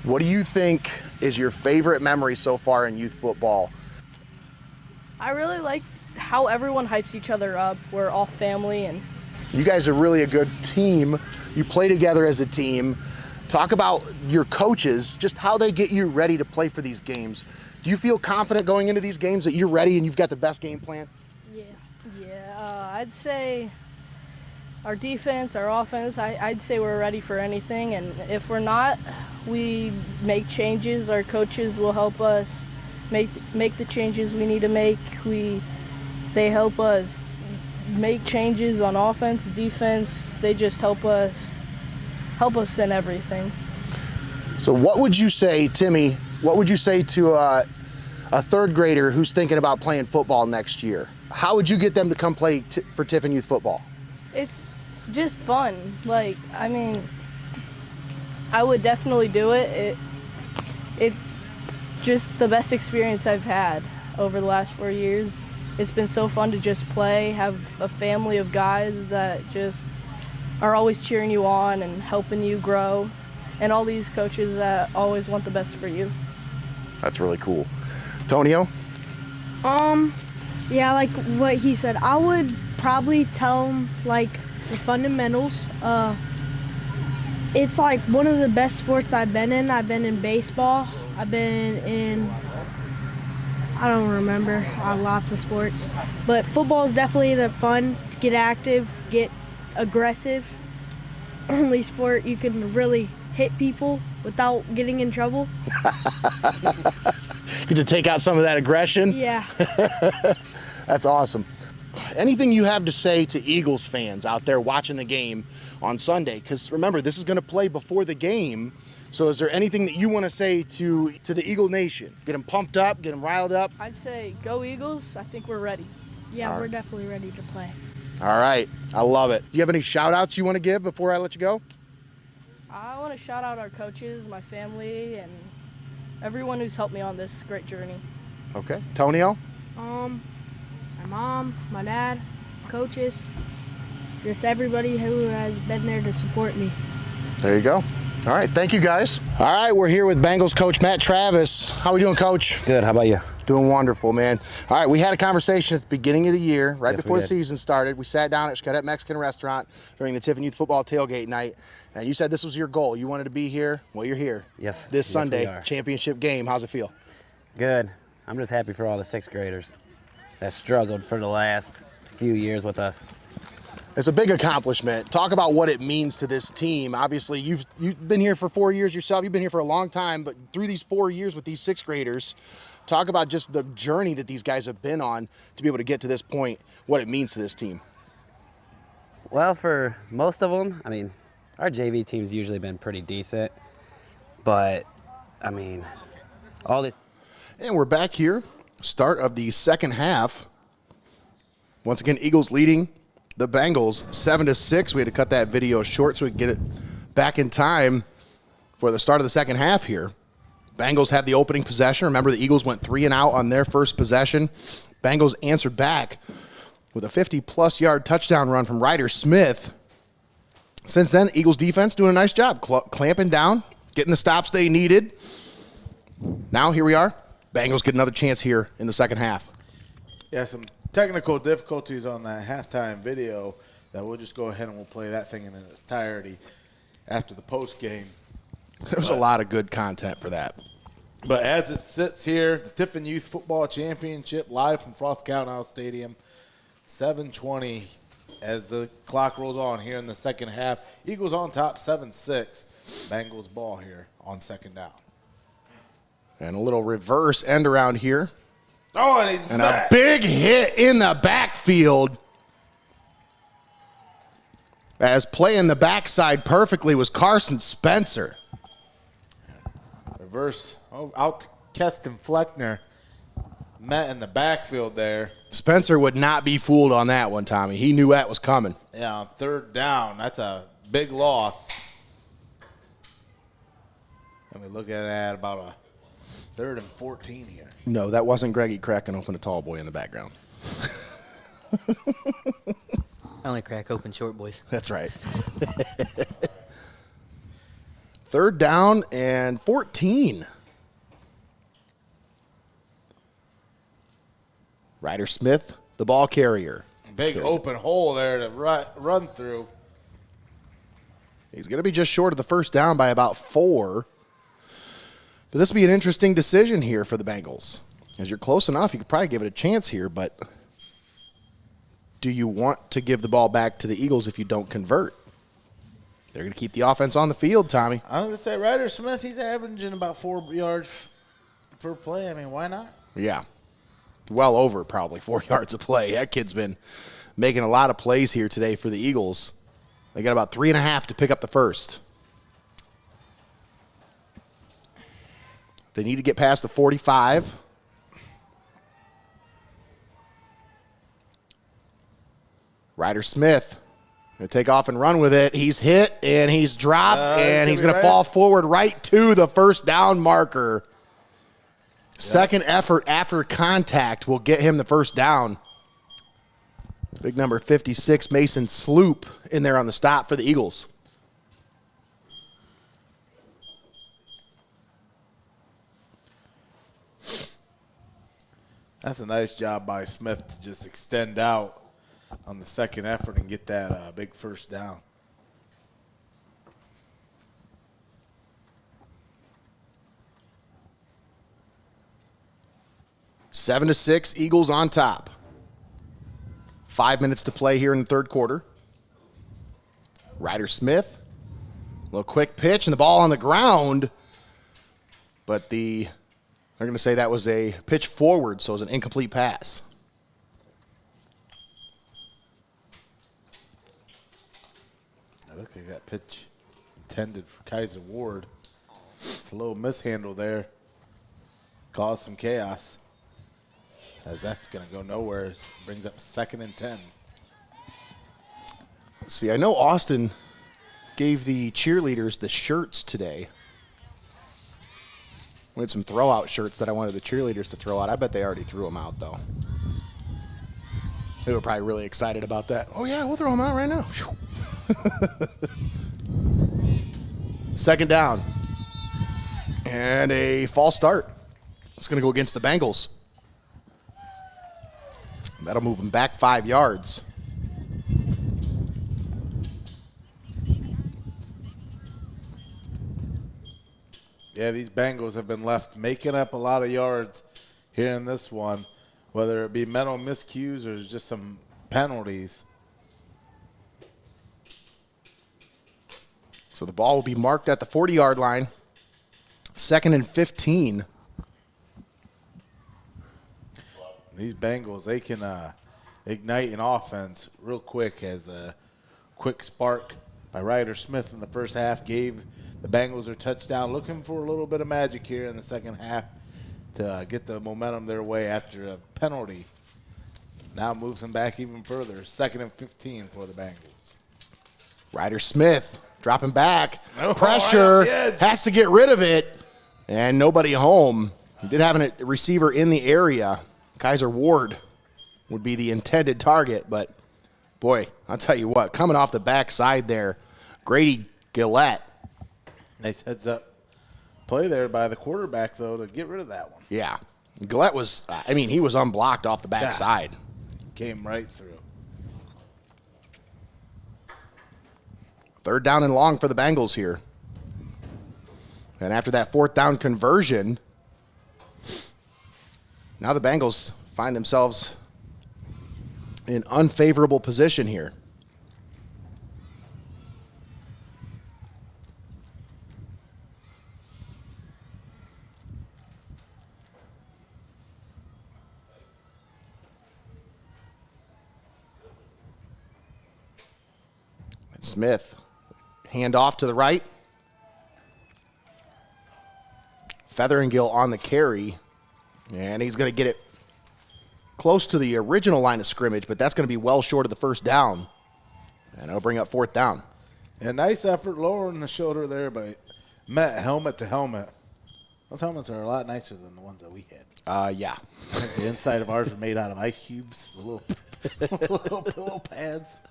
What do you think is your favorite memory so far in youth football? I really like how everyone hypes each other up. We're all family, and You guys are really a good team. You play together as a team. Talk about your coaches, just how they get you ready to play for these games. Do you feel confident going into these games that you're ready and you've got the best game plan? I'd say our defense, our offense, I'd say we're ready for anything. And if we're not, we make changes. Our coaches will help us make the changes we need to make. They help us make changes on offense, defense. They just help us in everything. So what would you say, Timmy, what would you say to a third grader who's thinking about playing football next year? How would you get them to come play for Tiffin Youth Football? It's just fun. I would definitely do it. It's just the best experience I've had over the last 4 years. It's been so fun to just play, have a family of guys that just are always cheering you on and helping you grow, and all these coaches that always want the best for you. That's really cool. Tonio? Yeah, like what he said, I would probably tell him like the fundamentals. It's like one of the best sports I've been in. I've been in baseball. I've been in, I don't remember, lots of sports. But football is definitely the fun to get active, get aggressive. Only sport you can really hit people without getting in trouble. Get to take out some of that aggression? Yeah. That's awesome. Anything you have to say to Eagles fans out there watching the game on Sunday? Because remember, this is going to play before the game. So is there anything that you want to say to the Eagle Nation? Get them pumped up, get them riled up? I'd say go Eagles. I think we're ready. Yeah, we're definitely ready to play. All right. I love it. Do you have any shout-outs you want to give before I let you go? I want to shout out our coaches, my family, and everyone who's helped me on this great journey. Okay. Tonio? My mom, my dad, coaches, just everybody who has been there to support me. There you go. All right, thank you guys. All right, we're here with Bengals coach Matt Travis. How we doing, Coach? Good, how about you? Doing wonderful, man. All right, we had a conversation at the beginning of the year, right before the did. season started. We sat down at XCARET Mexican restaurant during the Tiffin Youth Football tailgate night, and you said this was your goal. You wanted to be here. Well, you're here. Yes. This yes, Sunday, we are. championship game. How's it feel? Good. I'm just happy for all the sixth graders that struggled for the last few years with us. It's a big accomplishment. Talk about what it means to this team. Obviously, you've been here for 4 years yourself. You've been here for a long time, but through these 4 years with these sixth graders, talk about just the journey that these guys have been on to be able to get to this point, what it means to this team. Well, for most of them, I mean, our JV team's usually been pretty decent, but, I mean, all this. And we're back here, start of the second half. Once again, Eagles leading the Bengals 7-6. We had to cut that video short so we could get it back in time for the start of the second half here. Bengals had the opening possession. Remember, the Eagles went 3 and out on their first possession. Bengals answered back with a 50-plus yard touchdown run from Ryder Smith. Since then, the Eagles defense doing a nice job clamping down, getting the stops they needed. Now here we are. Bengals get another chance here in the second half. Yeah, some technical difficulties on that halftime video that we'll just go ahead and we'll play that thing in its entirety after the post game. There's a lot of good content for that. But as it sits here, the Tiffin Youth Football Championship live from Frost-Kalnow Stadium. 7:20 as the clock rolls on here in the second half. Eagles on top 7-6. Bengals ball here on second down. And a little reverse end around here. Oh, and a big hit in the backfield. As playing the backside perfectly was Carson Spencer. Reverse out to Keston Fleckner. Met in the backfield there. Spencer would not be fooled on that one, Tommy. He knew that was coming. Yeah, on third down. That's a big loss. Let me look at that, about a 3rd and 14 here. No, that wasn't Greggy cracking open a tall boy in the background. I only crack open short boys. That's right. 3rd down and 14. Ryder Smith, the ball carrier. Big open hole there to run through. He's going to be just short of the first down by about 4. But this will be an interesting decision here for the Bengals. As you're close enough, you could probably give it a chance here, but do you want to give the ball back to the Eagles if you don't convert? They're going to keep the offense on the field, Tommy. I'm going to say Ryder Smith, he's averaging about 4 yards per play. I mean, why not? Yeah. Well over probably 4 yards a play. That kid's been making a lot of plays here today for the Eagles. They got about 3.5 to pick up the first. They need to get past the 45. Ryder Smith going to take off and run with it. He's hit, and he's dropped, and he's going to fall forward right to the first down marker. Second effort after contact will get him the first down. Big number 56, Mason Sloop, in there on the stop for the Eagles. That's a nice job by Smith to just extend out on the second effort and get that big first down. 7-6, Eagles on top. 5 minutes to play here in the third quarter. Ryder Smith, a little quick pitch, and the ball on the ground. But they're going to say that was a pitch forward, so it was an incomplete pass. I look like that pitch is intended for Kaiser Ward. It's a little mishandle there. Caused some chaos. As that's going to go nowhere. Brings up 2nd and 10. See, I know Austin gave the cheerleaders the shirts today. We had some throw-out shirts that I wanted the cheerleaders to throw out. I bet they already threw them out, though. They were probably really excited about that. Oh, yeah, we'll throw them out right now. 2nd down. And a false start. It's going to go against the Bengals. That'll move them back 5 yards. Yeah, these Bengals have been left making up a lot of yards here in this one, whether it be mental miscues or just some penalties. So the ball will be marked at the 40-yard line. 2nd and 15. These Bengals, they can ignite an offense real quick, as a quick spark by Ryder Smith in the first half gave the Bengals their touchdown. Looking for a little bit of magic here in the second half to get the momentum their way after a penalty. Now moves them back even further. 2nd and 15 for the Bengals. Ryder Smith dropping back. Pressure, has to get rid of it, and nobody home. He did have a receiver in the area. Kaiser Ward would be the intended target, but boy, I'll tell you what, coming off the backside there, Grady Gillette. Nice heads up play there by the quarterback, though, to get rid of that one. Yeah. Gillette was, he was unblocked off the backside. Came right through. 3rd down and long for the Bengals here. And after that 4th down conversion, now the Bengals find themselves in unfavorable position here. Smith, hand off to the right. Featheringill on the carry, and he's going to get it close to the original line of scrimmage, but that's going to be well short of the first down, and it'll bring up fourth down. A nice effort lowering the shoulder there by Matt, helmet to helmet. Those helmets are a lot nicer than the ones that we had. Yeah. The inside of ours are made out of ice cubes, the little pillow pads.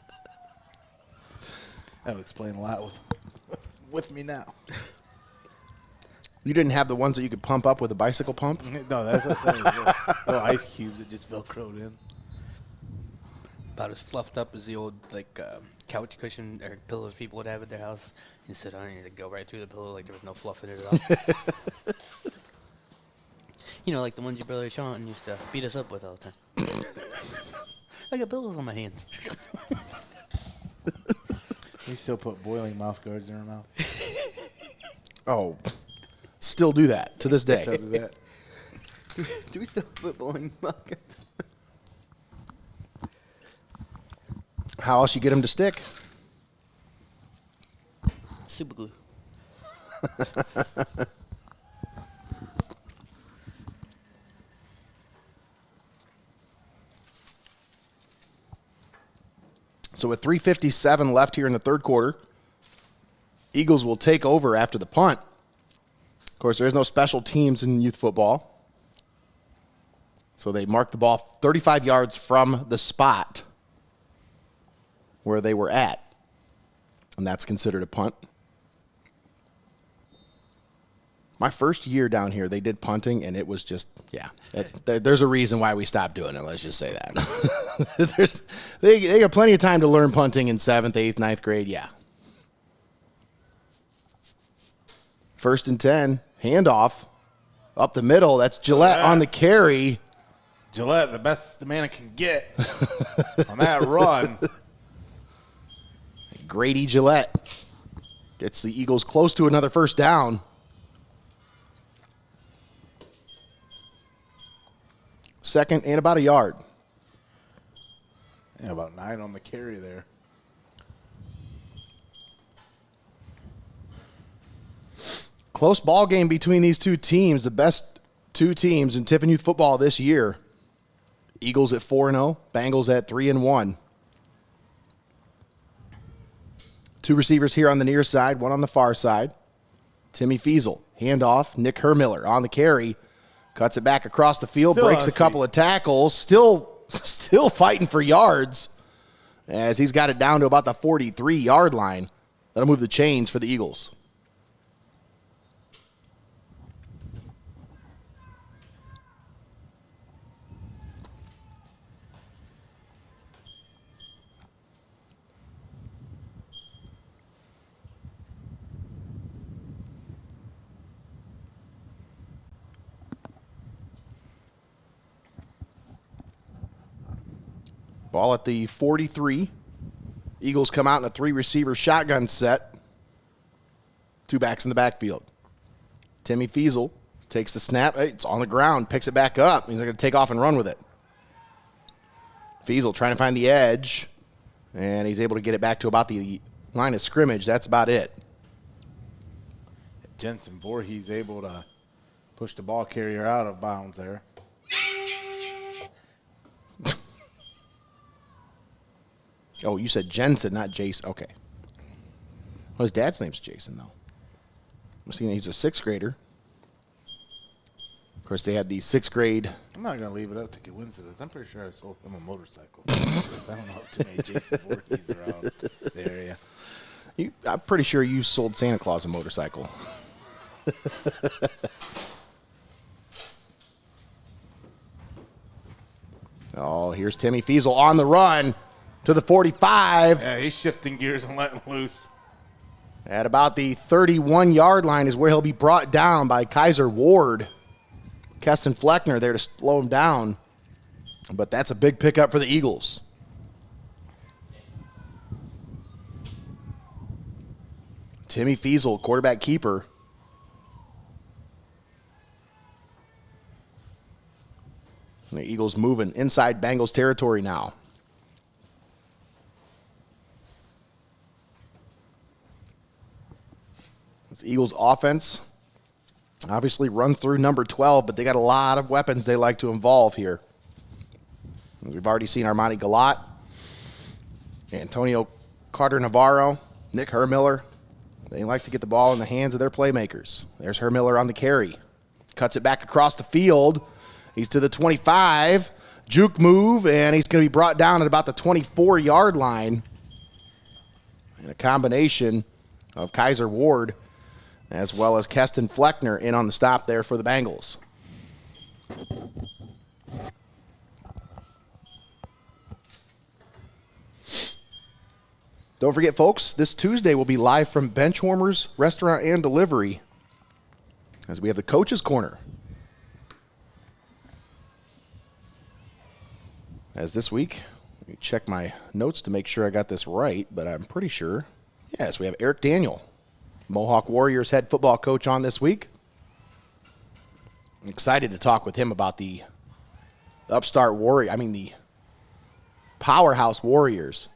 That would explain a lot with me now. You didn't have the ones that you could pump up with a bicycle pump? No, that's what I'm saying. Little ice cubes that just velcroed in. About as fluffed up as the old couch cushion or pillows people would have at their house. You sit on it and it'd go right through the pillow like there was no fluff in it at all. You know, like the ones your brother Sean used to beat us up with all the time. I got pillows on my hands. We still put boiling mouth guards in our mouth. Oh, still do that to this day. Still do that. Do we still put boiling mouth guards? How else you get them to stick? Super glue. So with 3:57 left here in the third quarter, Eagles will take over after the punt. Of course, there is no special teams in youth football. So they mark the ball 35 yards from the spot where they were at. And that's considered a punt. My first year down here, they did punting, and it was just, there's a reason why we stopped doing it, let's just say that. They got plenty of time to learn punting in 7th, 8th, 9th grade, yeah. 1st and 10, handoff, up the middle, that's Gillette on the carry. Gillette, the best the man can get on that run. Grady Gillette gets the Eagles close to another first down. 2nd and about a yard. Yeah, about 9 on the carry there. Close ball game between these two teams, the best two teams in Tiffin Youth football this year. Eagles at 4-0, Bengals at 3-1. Two receivers here on the near side, one on the far side. Timmy Feasel, handoff, Nick Hermiller on the carry. Cuts it back across the field, Still breaks a couple of tackles, still fighting for yards as he's got it down to about the 43-yard line. That'll move the chains for the Eagles. Ball at the 43. Eagles come out in a 3-receiver shotgun set. 2 backs in the backfield. Timmy Feasel takes the snap. It's on the ground, picks it back up. He's going to take off and run with it. Feasel trying to find the edge, and he's able to get it back to about the line of scrimmage. That's about it. Jensen Voorhees able to push the ball carrier out of bounds there. Oh, you said Jensen, not Jason. Okay. Well, his dad's name's Jason, though. I'm seeing he's a 6th grader. Of course, they had the 6th grade. I'm not going to leave it up to coincidence. I'm pretty sure I sold him a motorcycle. I don't know too many Jason Voorhees around the area. I'm pretty sure you sold Santa Claus a motorcycle. Oh, here's Timmy Feasel on the run to the 45. Yeah, he's shifting gears and letting loose. At about the 31-yard line is where he'll be brought down by Kaiser Ward. Keston Fleckner there to slow him down. But that's a big pickup for the Eagles. Timmy Feasel, quarterback keeper. And the Eagles moving inside Bengals territory now. This Eagles offense obviously runs through number 12, but they got a lot of weapons they like to involve here. We've already seen Armani Galat, Antonio Carter-Navarro, Nick Hermiller. They like to get the ball in the hands of their playmakers. There's Hermiller on the carry. Cuts it back across the field. He's to the 25. Juke move, and he's going to be brought down at about the 24-yard line. And a combination of Kaiser Ward as well as Keston Fleckner in on the stop there for the Bengals. Don't forget, folks, this Tuesday we'll be live from Benchwarmers Restaurant and Delivery as we have the Coach's Corner. As this week, let me check my notes to make sure I got this right, but I'm pretty sure. Yes, we have Eric Daniel, Mohawk Warriors head football coach, on this week. I'm excited to talk with him about the the powerhouse Warriors,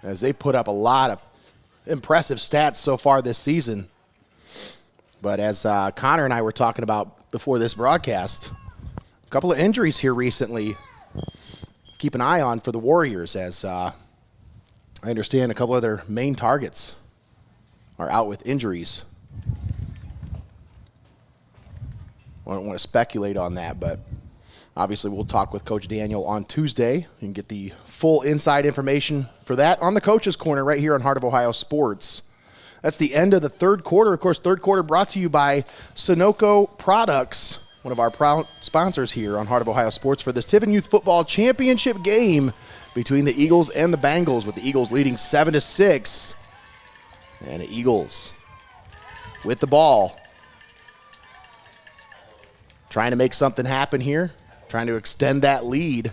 as they put up a lot of impressive stats so far this season. But as Connor and I were talking about before this broadcast, a couple of injuries here recently. Keep an eye on for the Warriors, as I understand a couple of their main targets are out with injuries. I don't want to speculate on that, but obviously we'll talk with Coach Daniel on Tuesday and get the full inside information for that on the Coach's Corner right here on Heart of Ohio Sports. That's the end of the third quarter. Of course, third quarter brought to you by SUNOCO Products, one of our proud sponsors here on Heart of Ohio Sports for this Tiffin Youth Football Championship game between the Eagles and the Bengals, with the Eagles leading 7-6. And the Eagles with the ball, trying to make something happen here, trying to extend that lead.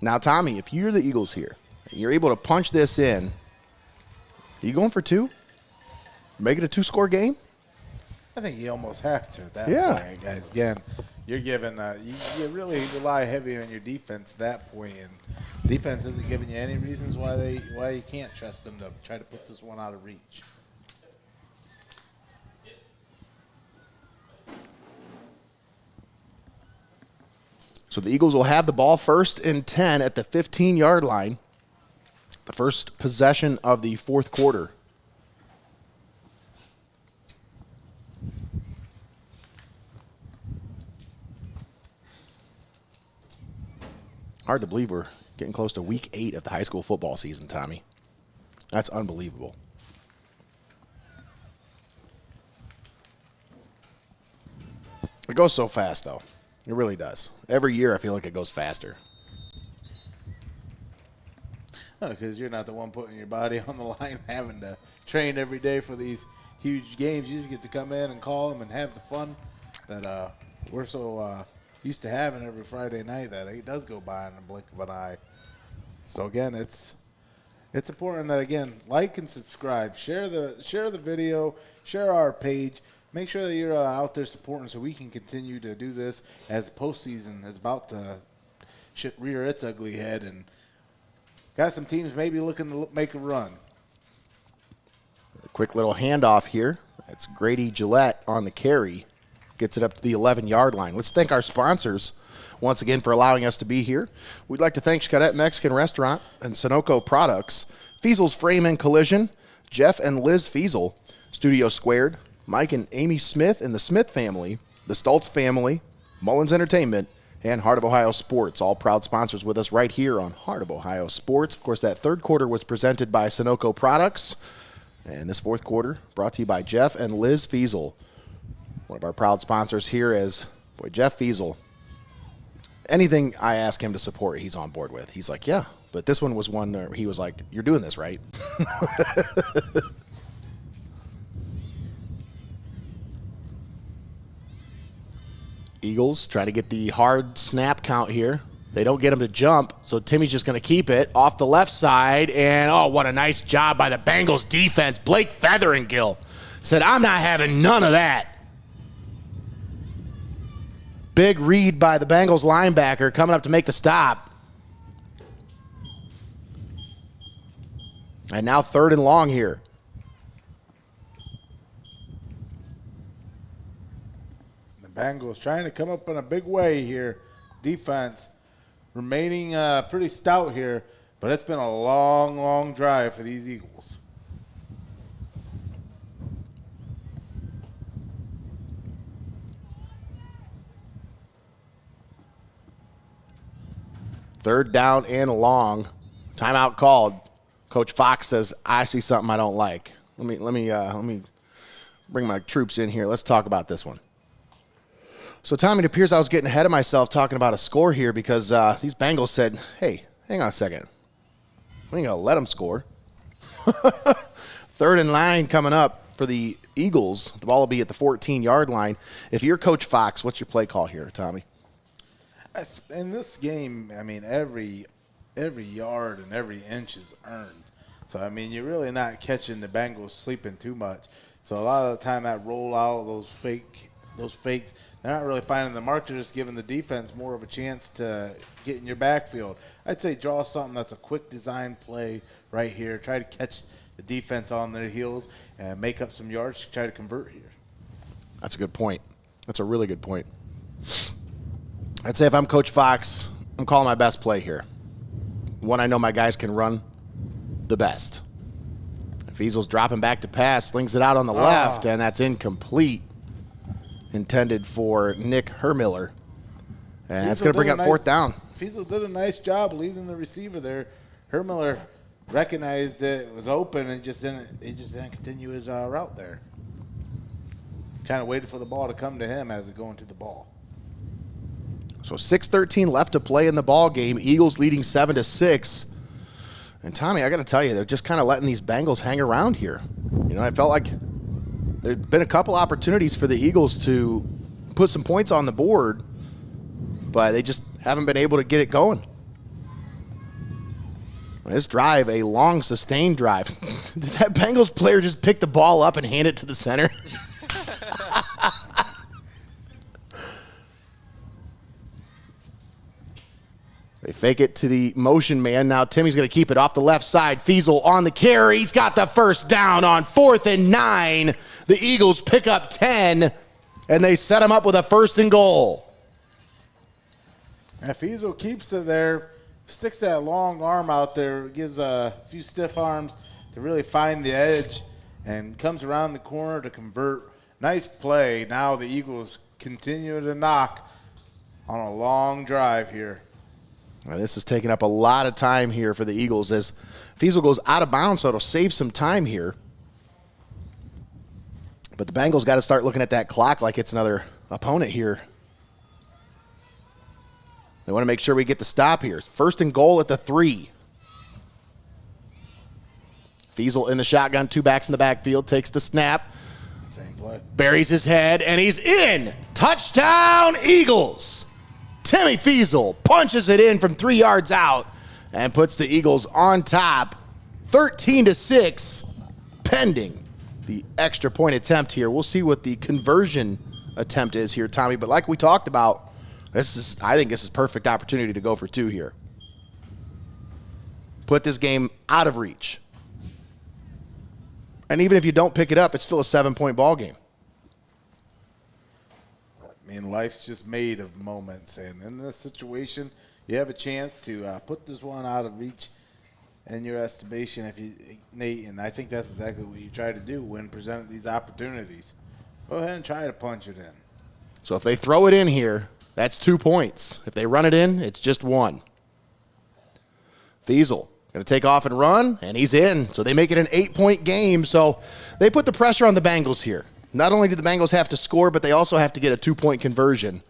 Now, Tommy, if you're the Eagles here, and you're able to punch this in, are you going for two? Make it a two-score game? I think you almost have to at that point, guys. Again, you're giving you really rely heavy on your defense at that point, and defense isn't giving you any reasons why you can't trust them to try to put this one out of reach. So the Eagles will have the ball 1st and 10 at the 15-yard line, the first possession of the fourth quarter. Hard to believe we're getting close to week 8 of the high school football season, Tommy. That's unbelievable. It goes so fast, though. It really does. Every year I feel like it goes faster. Because you're not the one putting your body on the line, having to train every day for these huge games. You just get to come in and call them and have the fun that we're so used to having every Friday night that it does go by in the blink of an eye. So again, it's important that, again, like and subscribe, share the video, share our page. Make sure that you're out there supporting so we can continue to do this as postseason is about to rear its ugly head, and got some teams maybe looking to make a run. A quick little handoff here. That's Grady Gillette on the carry. Gets it up to the 11-yard line. Let's thank our sponsors once again for allowing us to be here. We'd like to thank XCARET Mexican Restaurant and SUNOCO Products, FEASEL'S Frame and Collision, Jeff and Liz Feasel, Studio Squared, Mike and Amy Smith and the Smith family, the STULTZ family, Mullins Entertainment, and Heart of Ohio Sports, all proud sponsors with us right here on Heart of Ohio Sports. Of course, that third quarter was presented by SUNOCO Products, and this fourth quarter brought to you by Jeff and Liz Feasel, one of our proud sponsors here. As Jeff Feasel, anything I ask him to support, he's on board with. He's like, yeah, but this one was one where he was like, you're doing this, right? Eagles trying to get the hard snap count here. They don't get him to jump, so Timmy's just going to keep it off the left side. And, oh, what a nice job by the Bengals defense. Blake Featheringill said, I'm not having none of that. Big read by the Bengals linebacker coming up to make the stop. And now 3rd and long here. The Bengals trying to come up in a big way here. Defense remaining pretty stout here, but it's been a long, long drive for these Eagles. Third down and long. Timeout called. Coach Fox says, I see something I don't like. Let me bring my troops in here. Let's talk about this one. So, Tommy, it appears I was getting ahead of myself talking about a score here because these Bengals said, hey, hang on a second. We ain't going to let them score. 3rd and 9 coming up for the Eagles. The ball will be at the 14-yard line. If you're Coach Fox, what's your play call here, Tommy? In this game, I mean, every yard and every inch is earned. So, I mean, you're really not catching the Bengals sleeping too much. So, a lot of the time that rollout, those fakes, they're not really finding the mark. They're just giving the defense more of a chance to get in your backfield. I'd say draw something that's a quick design play right here. Try to catch the defense on their heels and make up some yards to try to convert here. That's a good point. That's a really good point. I'd say if I'm Coach Fox, I'm calling my best play here. One I know my guys can run the best. FEASEL'S dropping back to pass, slings it out on the left, and that's incomplete. Intended for Nick Hermiller. And that's going to bring up 4th down. FEASEL did a nice job leading the receiver there. Hermiller recognized it was open and just didn't continue his route there. Kind of waited for the ball to come to him as it going to the ball. So 6:13 left to play in the ball game. Eagles leading 7-6. And Tommy, I got to tell you, they're just kind of letting these Bengals hang around here. You know, I felt like there'd been a couple opportunities for the Eagles to put some points on the board, but they just haven't been able to get it going. This drive, a long, sustained drive. Did that Bengals player just pick the ball up and hand it to the center? They fake it to the motion man. Now Timmy's going to keep it off the left side. FEASEL on the carry. He's got the first down on 4th and 9. The Eagles pick up 10, and they set him up with a 1st and goal. And FEASEL keeps it there, sticks that long arm out there, gives a few stiff arms to really find the edge, and comes around the corner to convert. Nice play. Now the Eagles continue to knock on a long drive here. Well, this is taking up a lot of time here for the Eagles as FEASEL goes out of bounds, so it'll save some time here. But the Bengals got to start looking at that clock like it's another opponent here. They want to make sure we get the stop here. 1st and goal at the 3. FEASEL in the shotgun, 2 backs in the backfield, takes the snap. Same play. Buries his head, and he's in. Touchdown, Eagles. Timmy FEASEL punches it in from 3 yards out and puts the Eagles on top, 13-6, pending the extra point attempt here. We'll see what the conversion attempt is here, Tommy. But like we talked about, I think this is perfect opportunity to go for 2 here. Put this game out of reach. And even if you don't pick it up, it's still a 7-point ball game. I mean, life's just made of moments, and in this situation, you have a chance to put this one out of reach in your estimation, Nate, and I think that's exactly what you try to do when presented these opportunities. Go ahead and try to punch it in. So if they throw it in here, that's 2 points. If they run it in, it's just 1. FEASEL going to take off and run, and he's in. So they make it an 8-point game. So they put the pressure on the Bengals here. Not only do the Bengals have to score, but they also have to get a 2-point conversion.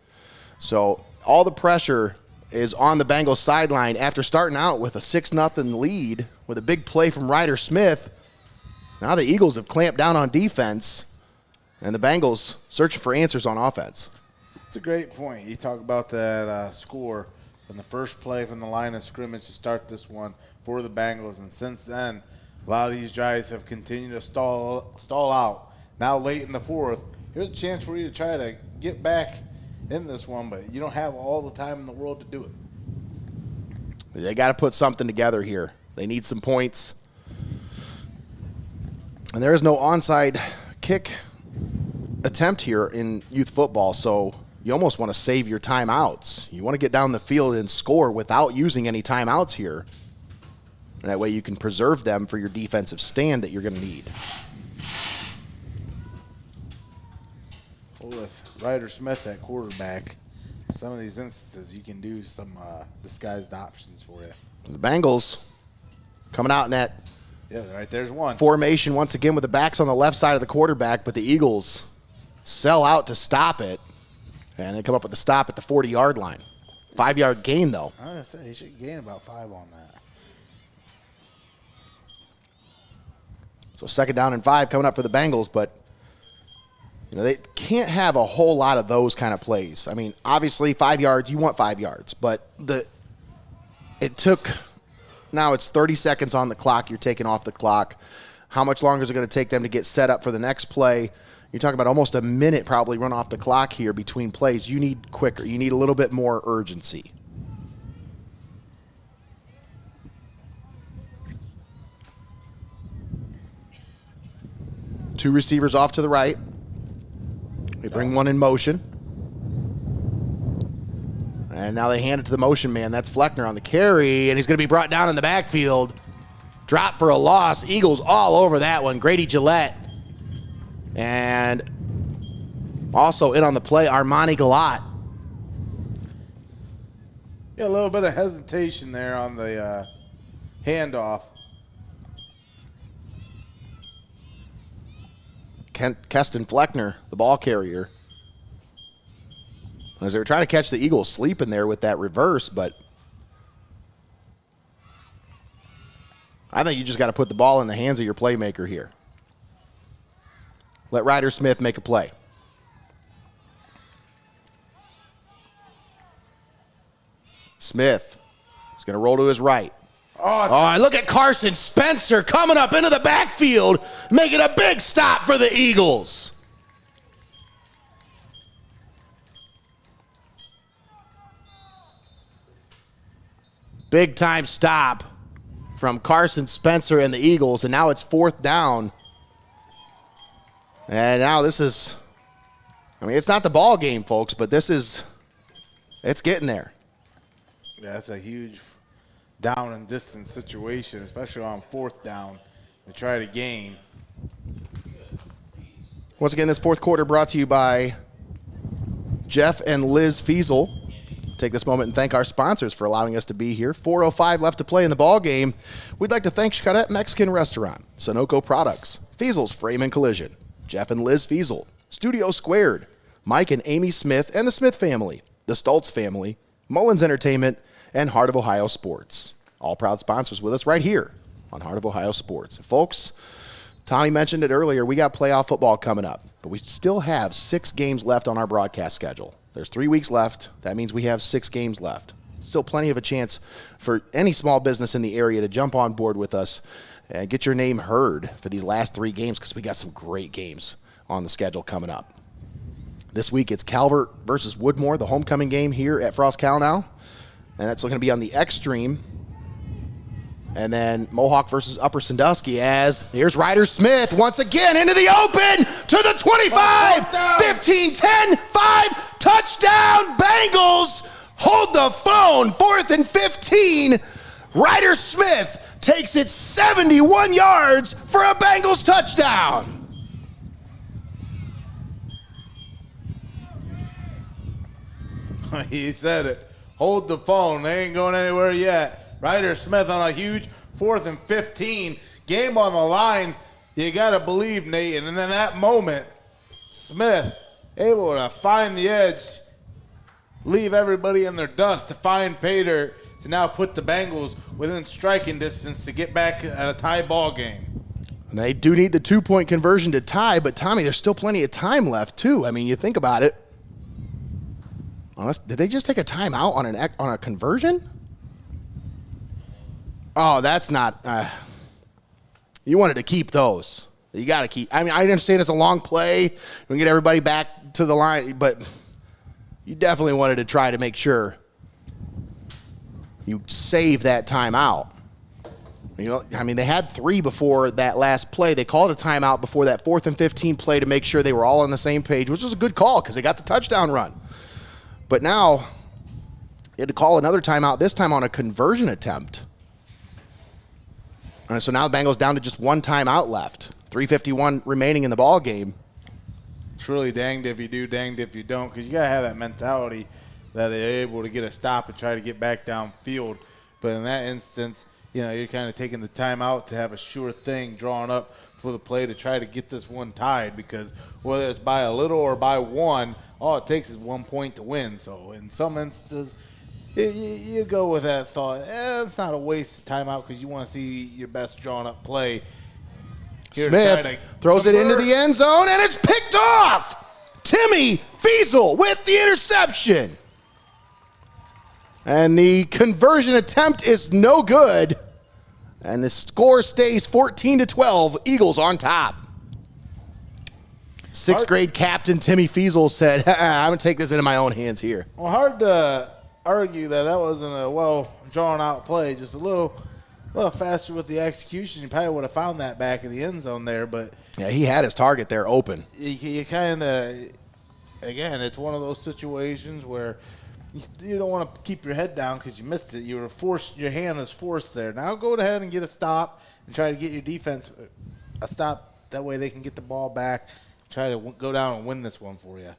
So all the pressure is on the Bengals sideline after starting out with a 6-0 lead with a big play from Ryder Smith. Now the Eagles have clamped down on defense, and the Bengals searching for answers on offense. It's a great point. You talk about that score from the first play from the line of scrimmage to start this one for the Bengals, and since then, a lot of these drives have continued to stall out. now late in the fourth. Here's a chance for you to try to get back in this one, but you don't have all the time in the world to do it. They got to put something together here. They need some points. And there is no onside kick attempt here in youth football, so you almost want to save your timeouts. You want to get down the field and score without using any timeouts here. And that way you can preserve them for your defensive stand that you're going to need. Well, with Ryder Smith at quarterback, some of these instances you can do some disguised options for you. The Bengals coming out in that right there's one. Formation once again with the backs on the left side of the quarterback, but the Eagles sell out to stop it, and they come up with a stop at the 40-yard line. 5-yard gain, though. I was going to say, he should gain about 5 on that. So 2nd down and 5 coming up for the Bengals, but they can't have a whole lot of those kind of plays. I mean, obviously 5 yards, you want 5 yards, but now it's 30 seconds on the clock. You're taking off the clock. How much longer is it going to take them to get set up for the next play? You're talking about almost a minute probably run off the clock here between plays. You need quicker. You need a little bit more urgency. Two receivers off to the right. They bring one in motion. And now they hand it to the motion man. That's Fleckner on the carry, and he's going to be brought down in the backfield. Drop for a loss. Eagles all over that one. Grady Gillette. And also in on the play, Armani Galat. Yeah, a little bit of hesitation there on the handoff. Keston Fleckner, the ball carrier. As they were trying to catch the Eagles sleeping there with that reverse, but I think you just got to put the ball in the hands of your playmaker here. Let Ryder Smith make a play. Smith is going to roll to his right. Oh, look at Carson Spencer coming up into the backfield, making a big stop for the Eagles. Big time stop from Carson Spencer and the Eagles, and now it's 4th down. And now this is, it's not the ball game, folks, but it's getting there. Yeah, that's a huge down and distance situation, especially on 4th down to try to gain. Once again, this 4th quarter brought to you by Jeff and Liz Fiesel. Take this moment and thank our sponsors for allowing us to be here. 4:05 left to play in the ball game. We'd like to thank XCARET Mexican Restaurant, SUNOCO Products, FEASEL'S Frame and Collision, Jeff and Liz Fiesel, Studio Squared, Mike and Amy Smith and the Smith family, the STULTZ family, Mullins Entertainment, and Heart of Ohio Sports. All proud sponsors with us right here on Heart of Ohio Sports. Folks, Tommy mentioned it earlier, we got playoff football coming up, but we still have 6 games left on our broadcast schedule. There's 3 weeks left. That means we have 6 games left. Still plenty of a chance for any small business in the area to jump on board with us and get your name heard for these last 3 games because we got some great games on the schedule coming up. This week it's Calvert versus Woodmore, the homecoming game here at Frost-Kalnow. And that's going to be on the X Stream. And then Mohawk versus Upper Sandusky as here's Ryder Smith once again into the open to the 25, 15, 10, 5, touchdown Bengals. Hold the phone, 4th and 15. Ryder Smith takes it 71 yards for a Bengals touchdown. He said it. Hold the phone. They ain't going anywhere yet. Ryder Smith on a huge 4th and 15. Game on the line. You got to believe, Nate. And in that moment, Smith able to find the edge, leave everybody in their dust to find pay dirt to now put the Bengals within striking distance to get back at a tie ball game. And they do need the 2-point conversion to tie, but Tommy, there's still plenty of time left too. I mean, you think about it. Did they just take a timeout on a conversion? Oh, that's not. You wanted to keep those. You got to keep. I mean, I understand it's a long play. We can get everybody back to the line, but you definitely wanted to try to make sure you save that timeout. You know, I mean, they had 3 before that last play. They called a timeout before that 4th and 15 play to make sure they were all on the same page, which was a good call because they got the touchdown run. But now they had to call another timeout, this time on a conversion attempt. And so now the Bengals down to just 1 timeout left. 3:51 remaining in the ball game. It's really danged if you do, danged if you don't, because you got to have that mentality that they're able to get a stop and try to get back downfield. But in that instance, you know, you're kind of taking the time out to have a sure thing drawn up for the play to try to get this one tied, because whether it's by a little or by 1, all it takes is 1 point to win. So in some instances, you go with that thought, it's not a waste of timeout because you want to see your best drawn up play. Smith throws it into the end zone, and it's picked off. Timmy Feasel with the interception. And the conversion attempt is no good. And the score stays 14-12. Eagles on top. 6th grade captain Timmy Feasel said, I'm going to take this into my own hands here. Well, hard to argue that wasn't a well drawn out play, just a little faster with the execution. You probably would have found that back in the end zone there, but yeah, he had his target there open. You kind of, again, it's one of those situations where you don't want to keep your head down because you missed it. You were forced, your hand is forced there. Now go ahead and get a stop and try to get your defense a stop. That way they can get the ball back, try to go down and win this one for you.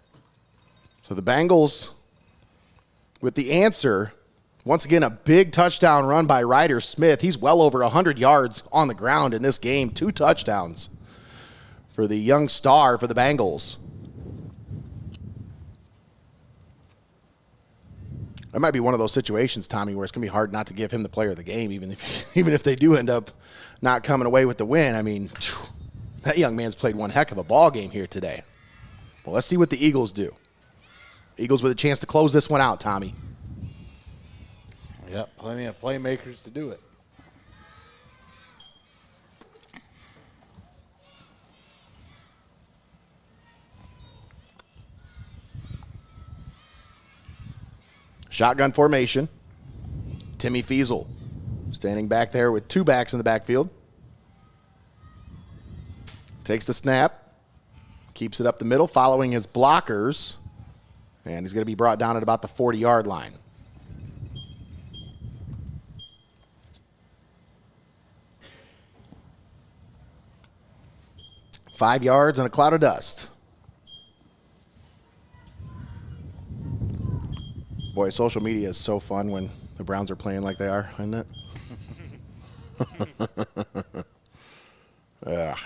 So the Bengals with the answer. Once again, a big touchdown run by Ryder Smith. He's well over 100 yards on the ground in this game. 2 touchdowns for the young star for the Bengals. That might be one of those situations, Tommy, where it's going to be hard not to give him the player of the game, even if they do end up not coming away with the win. I mean, that young man's played one heck of a ball game here today. Well, let's see what the Eagles do. Eagles with a chance to close this one out, Tommy. Yep, plenty of playmakers to do it. Shotgun formation. Timmy Feasel standing back there with 2 backs in the backfield. Takes the snap. Keeps it up the middle, following his blockers. And he's going to be brought down at about the 40-yard line. Five yards and a cloud of dust. Boy, social media is so fun when the Browns are playing like they are, isn't it? Ugh.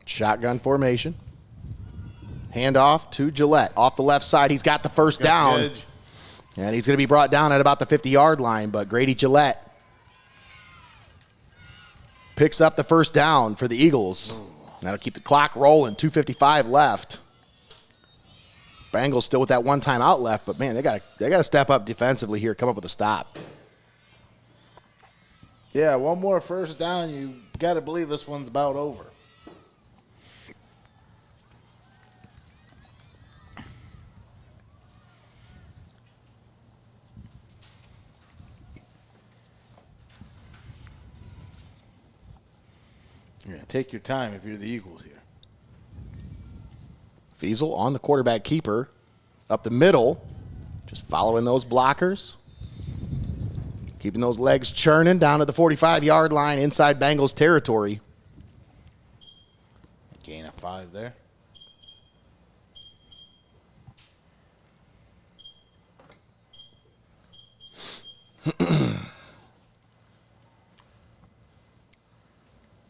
Shotgun formation. Handoff to Gillette. Off the left side, he's got the first down. And he's going to be brought down at about the 50-yard line, but Grady Gillette picks up the first down for the Eagles. That'll keep the clock rolling. 2:55 left. Bengals still with that one timeout left, but man, they got to step up defensively here, come up with a stop. Yeah, one more first down. You got to believe this one's about over. Yeah, take your time if you're the Eagles here. Feasel on the quarterback keeper. Up the middle. Just following those blockers. Keeping those legs churning down to the 45-yard line inside Bengals territory. Gain of 5 there.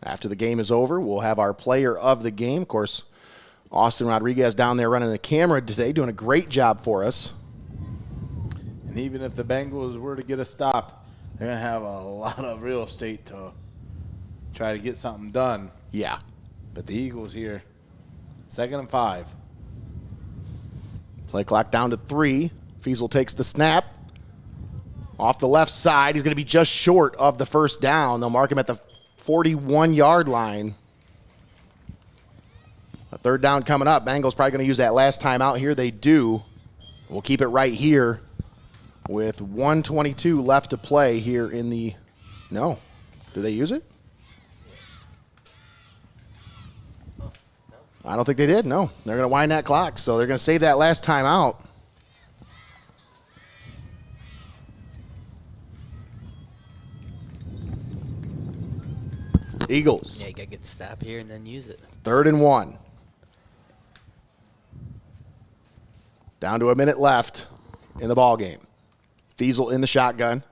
After the game is over, we'll have our player of the game. Of course, Austin Rodriguez down there running the camera today, doing a great job for us. And even if the Bengals were to get a stop, they're going to have a lot of real estate to try to get something done. Yeah. But the Eagles here, 2nd and 5. Play clock down to 3. Feasel takes the snap. Off the left side, he's going to be just short of the first down. They'll mark him at the 41-yard line. A 3rd down coming up. Bengals probably going to use that last time out here. They do. We'll keep it right here with 1:22 left to play here in the... No. Do they use it? I don't think they did. No. They're going to wind that clock, so they're going to save that last time out. Eagles. Yeah, you got to get the stop here and then use it. 3rd and 1. Down to a minute left in the ball game. Feasel in the shotgun.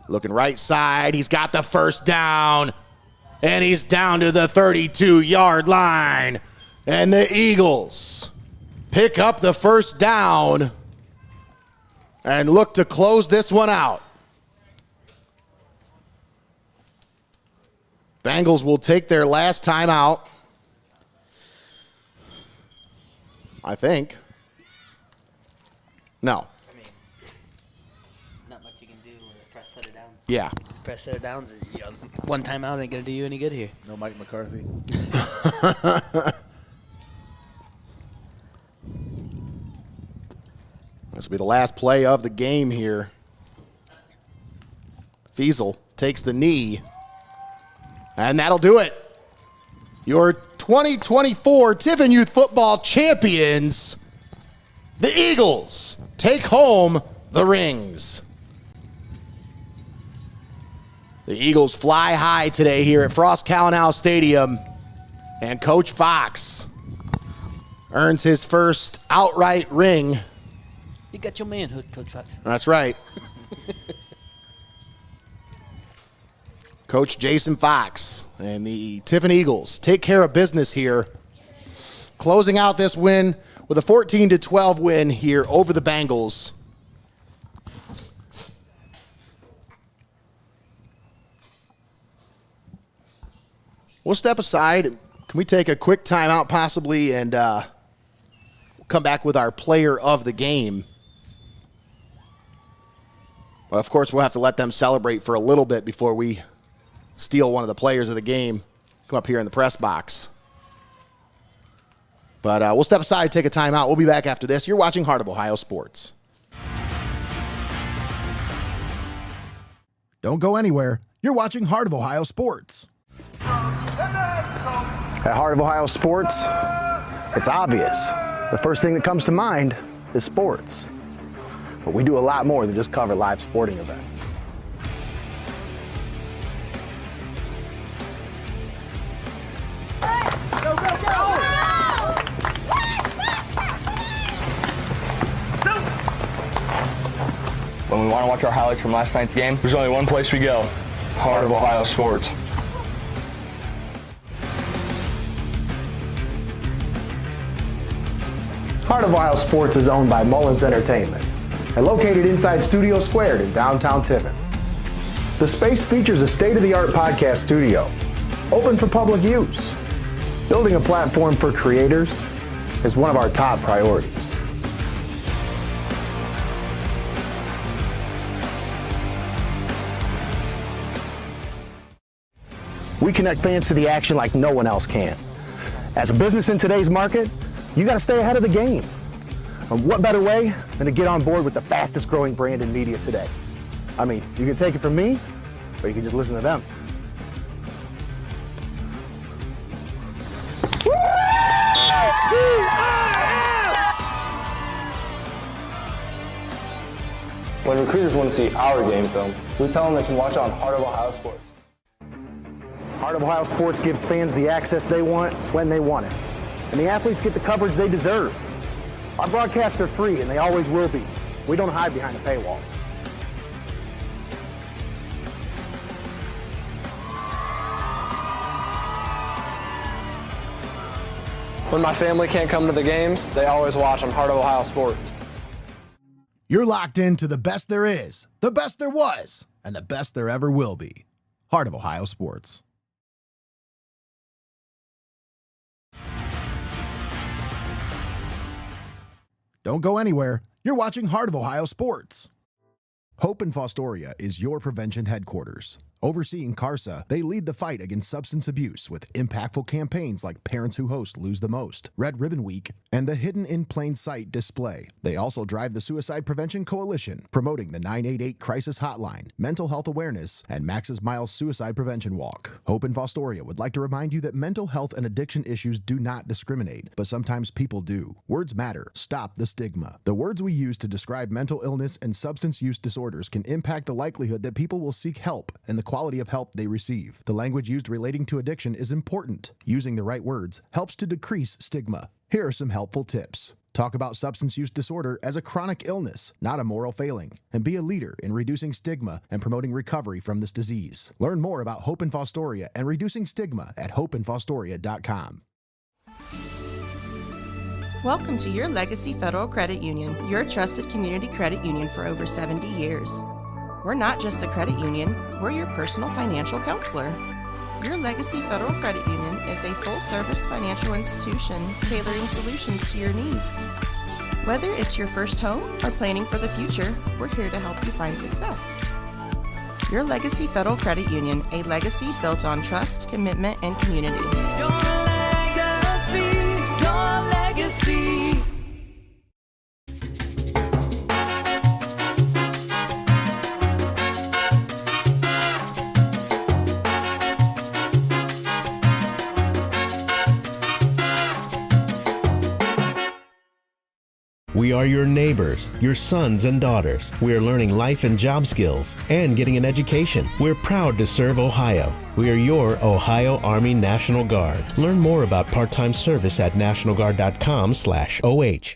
Looking right side. He's got the first down. And he's down to the 32-yard line. And the Eagles pick up the first down and look to close this one out. Bengals will take their last time out. I think. No. I mean, not much you can do with press setter down. Yeah. Press setter downs, you know, one time out ain't going to do you any good here. No Mike McCarthy. This will be the last play of the game here. Feasel takes the knee. And that'll do it. Your 2024 Tiffin Youth Football Champions, the Eagles, take home the rings. The Eagles fly high today here at Frost-Kalnow Stadium. And Coach Fox earns his first outright ring. You got your manhood, Coach Fox. That's right. Coach Jason Fox and the Tiffin Eagles take care of business here, closing out this win with a 14-12 win here over the Bengals. We'll step aside. Can we take a quick timeout possibly and come back with our player of the game? But of course, we'll have to let them celebrate for a little bit before we steal one of the players of the game, come up here in the press box. But we'll step aside, take a timeout. We'll be back after this. You're watching Heart of Ohio Sports. Don't go anywhere. You're watching Heart of Ohio Sports. At Heart of Ohio Sports, it's obvious. The first thing that comes to mind is sports. But we do a lot more than just cover live sporting events. Go, go, go! When we want to watch our highlights from last night's game, there's only one place we go: Heart of Ohio Sports. Heart of Ohio Sports is owned by Mullins Entertainment and located inside Studio Squared in downtown Tiffin. The space features a state-of-the-art podcast studio, open for public use. Building a platform for creators is one of our top priorities. We connect fans to the action like no one else can. As a business in today's market, you got to stay ahead of the game. And what better way than to get on board with the fastest growing brand in media today? I mean, you can take it from me, or you can just listen to them. When recruiters want to see our game film, we tell them they can watch it on Heart of Ohio Sports. Heart of Ohio Sports gives fans the access they want when they want it. And the athletes get the coverage they deserve. Our broadcasts are free, and they always will be. We don't hide behind a paywall. When my family can't come to the games, they always watch on Heart of Ohio Sports. You're locked into the best there is, the best there was, and the best there ever will be. Heart of Ohio Sports. Don't go anywhere. You're watching Heart of Ohio Sports. Hope in Fostoria is your prevention headquarters. Overseeing CARSA, they lead the fight against substance abuse with impactful campaigns like Parents Who Host Lose the Most, Red Ribbon Week, and the Hidden in Plain Sight display. They also drive the Suicide Prevention Coalition, promoting the 988 Crisis Hotline, mental health awareness, and Max's Miles Suicide Prevention Walk. Hope in Fostoria would like to remind you that mental health and addiction issues do not discriminate, but sometimes people do. Words matter. Stop the stigma. The words we use to describe mental illness and substance use disorders can impact the likelihood that people will seek help and the quality of help they receive. The language used relating to addiction is important. Using the right words helps to decrease stigma. Here are some helpful tips. Talk about substance use disorder as a chronic illness, not a moral failing, and be a leader in reducing stigma and promoting recovery from this disease. Learn more about Hope in Fostoria and reducing stigma at hopeinfostoria.com. Welcome to your Legacy Federal Credit Union, your trusted community credit union for over 70 years. We're not just a credit union, we're your personal financial counselor. Your Legacy Federal Credit Union is a full-service financial institution tailoring solutions to your needs. Whether it's your first home or planning for the future, we're here to help you find success. Your Legacy Federal Credit Union, a legacy built on trust, commitment, and community. Your legacy, your legacy. We are your neighbors, your sons and daughters. We are learning life and job skills and getting an education. We're proud to serve Ohio. We are your Ohio Army National Guard. Learn more about part-time service at nationalguard.com/OH.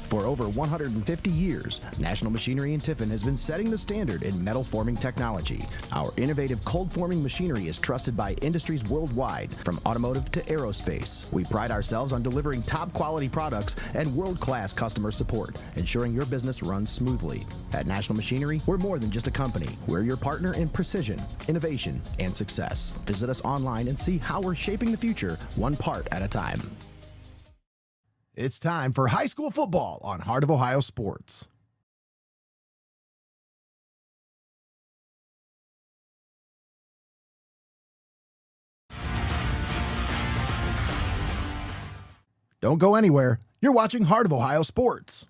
For over 150 years, National Machinery in Tiffin has been setting the standard in metal forming technology. Our innovative cold forming machinery is trusted by industries worldwide, from automotive to aerospace. We pride ourselves on delivering top quality products and world-class customer support, ensuring your business runs smoothly. At National Machinery, we're more than just a company. We're your partner in precision, innovation, and success. Visit us online and see how we're shaping the future, one part at a time. It's time for high school football on Heart of Ohio Sports. Don't go anywhere. You're watching Heart of Ohio Sports.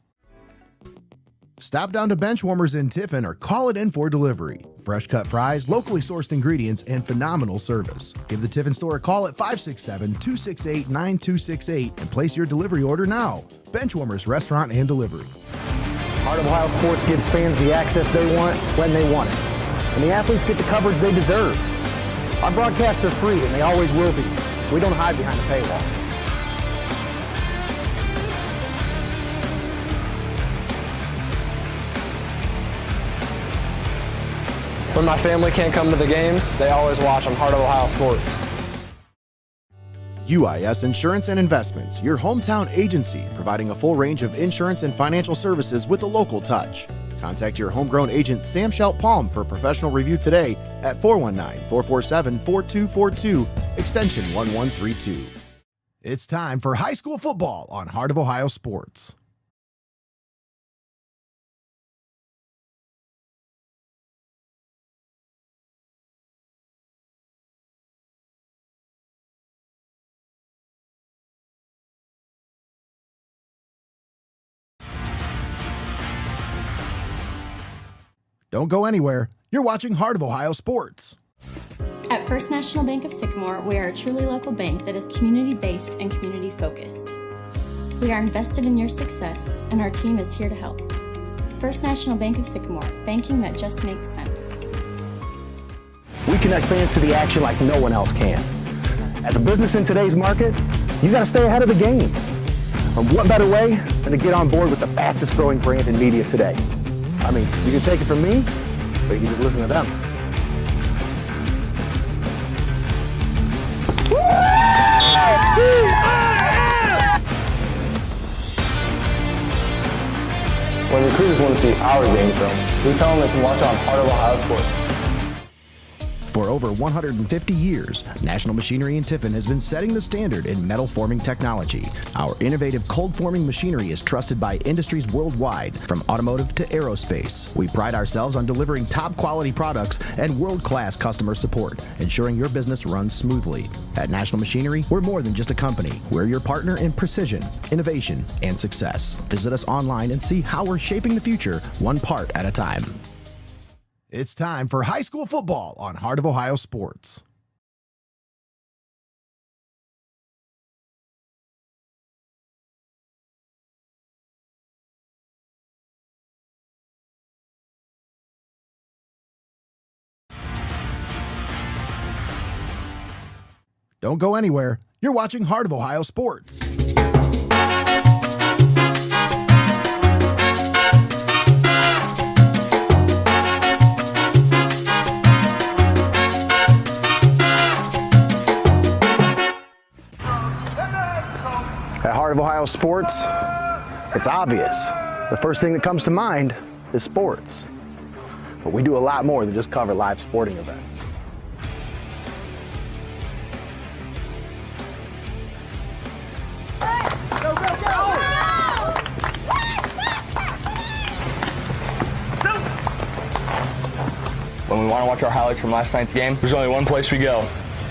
Stop down to Benchwarmers in Tiffin or call it in for delivery. Fresh cut fries, locally sourced ingredients, and phenomenal service. Give the Tiffin store a call at 567-268-9268 and place your delivery order now. Benchwarmers Restaurant and Delivery. Heart of Ohio Sports gives fans the access they want when they want it. And the athletes get the coverage they deserve. Our broadcasts are free and they always will be. We don't hide behind a paywall. When my family can't come to the games, they always watch on Heart of Ohio Sports. UIS Insurance and Investments, your hometown agency, providing a full range of insurance and financial services with a local touch. Contact your homegrown agent, Sam Schelt-Palm, for a professional review today at 419-447-4242, extension 1132. It's time for high school football on Heart of Ohio Sports. Don't go anywhere. You're watching Heart of Ohio Sports. At First National Bank of Sycamore, we are a truly local bank that is community-based and community-focused. We are invested in your success, and our team is here to help. First National Bank of Sycamore, banking that just makes sense. We connect fans to the action like no one else can. As a business in today's market, you got to stay ahead of the game. And what better way than to get on board with the fastest growing brand in media today? I mean, you can take it from me, but you can just listen to them. When recruiters want to see our game film, we tell them they can watch it on Heart of Ohio Sports. For over 150 years, National Machinery in Tiffin has been setting the standard in metal forming technology. Our innovative cold forming machinery is trusted by industries worldwide, from automotive to aerospace. We pride ourselves on delivering top quality products and world-class customer support, ensuring your business runs smoothly. At National Machinery, we're more than just a company. We're your partner in precision, innovation, and success. Visit us online and see how we're shaping the future one part at a time. It's time for high school football on Heart of Ohio Sports. Don't go anywhere. You're watching Heart of Ohio Sports. At Heart of Ohio Sports, it's obvious. The first thing that comes to mind is sports. But we do a lot more than just cover live sporting events. Go, go, go! When we want to watch our highlights from last night's game, there's only one place we go: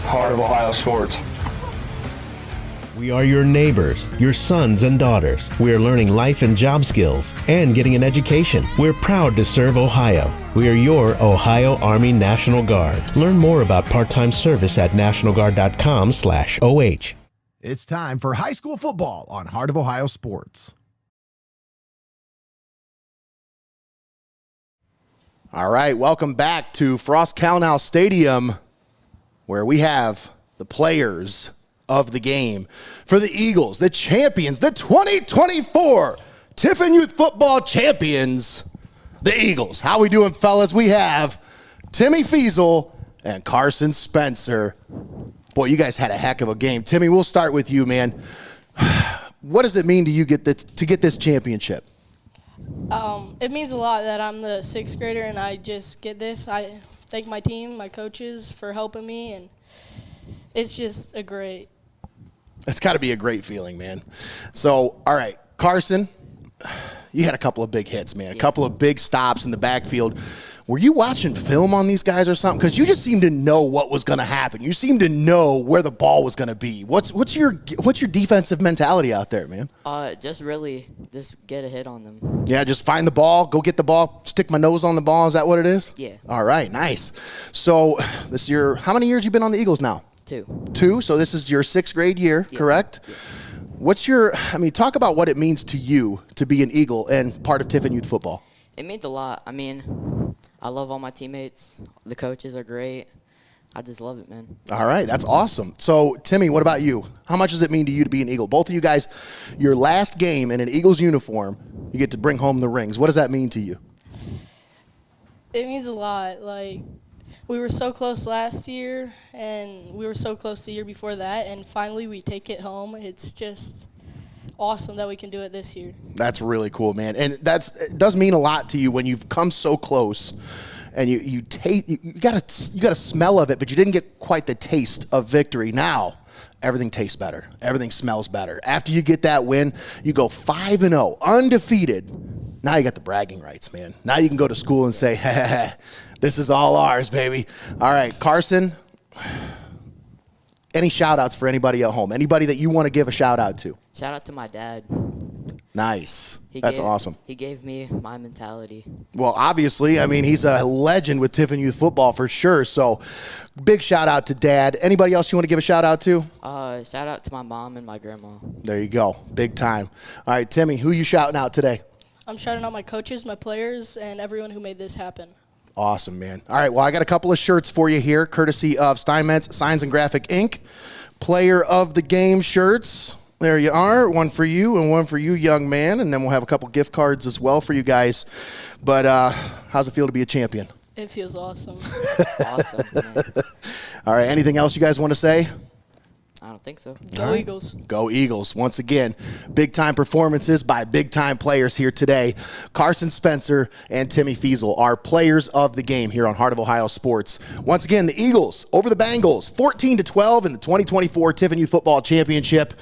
Heart of Ohio Sports. We are your neighbors, your sons and daughters. We are learning life and job skills and getting an education. We're proud to serve Ohio. We are your Ohio Army National Guard. Learn more about part-time service at nationalguard.com/OH. It's time for high school football on Heart of Ohio Sports. All right, welcome back to Frost-Kalnow Stadium, where we have the players of the game for the Eagles, the champions, the 2024 Tiffin Youth Football Champions, the Eagles. How we doing, fellas? We have Timmy Feasel and Carson Spencer. Boy, you guys had a heck of a game. Timmy, we'll start with you, man. What does it mean to you to get this championship? It means a lot that I'm the sixth grader and I just get this. I thank my team, my coaches for helping me, and it's just a great. It's got to be a great feeling, man. So, all right, Carson, you had a couple of big hits, man, a couple of big stops in the backfield. Were you watching film on these guys or something? Because you just seemed to know what was going to happen. You seemed to know where the ball was going to be. What's your defensive mentality out there, man? Just get a hit on them. Yeah, just find the ball, go get the ball, stick my nose on the ball. Is that what it is? Yeah. All right, nice. So this year, how many years you been on the Eagles now? 2. 2. So this is your 6th grade year, correct? Yeah. Talk about what it means to you to be an Eagle and part of Tiffin Youth Football. It means a lot. I love all my teammates. The coaches are great. I just love it, man. All right, that's awesome. So, Timmy, what about you? How much does it mean to you to be an Eagle? Both of you guys, your last game in an Eagles uniform, you get to bring home the rings. What does that mean to you? It means a lot. Like, we were so close last year, and we were so close the year before that, and finally we take it home. It's just awesome that we can do it this year. That's really cool, man. And it does mean a lot to you when you've come so close and you got a smell of it, but you didn't get quite the taste of victory. Now everything tastes better. Everything smells better. After you get that win, you go 5-0, undefeated. Now you got the bragging rights, man. Now you can go to school and say, hey, this is all ours, baby. All right, Carson, any shout-outs for anybody at home? Anybody that you want to give a shout-out to? Shout out to my dad. Nice. That's awesome. He gave me my mentality. Well, obviously, he's a legend with Tiffin Youth Football for sure. So, big shout-out to Dad. Anybody else you want to give a shout-out to? Shout out to my mom and my grandma. There you go. Big time. All right, Timmy, who you shouting out today? I'm shouting out my coaches, my players, and everyone who made this happen. Awesome, man. All right, well, I got a couple of shirts for you here, courtesy of Steinmetz Signs and Graphic Inc. Player of the Game shirts. There you are. One for you and one for you, young man. And then we'll have a couple gift cards as well for you guys. But how's it feel to be a champion? It feels awesome. Awesome, man. All right, anything else you guys want to say? I don't think so. Go Eagles. Go Eagles. Once again, big-time performances by big-time players here today. Carson Spencer and Timmy Feasel are players of the game here on Heart of Ohio Sports. Once again, the Eagles over the Bengals, 14-12 in the 2024 Tiffin Youth Football Championship.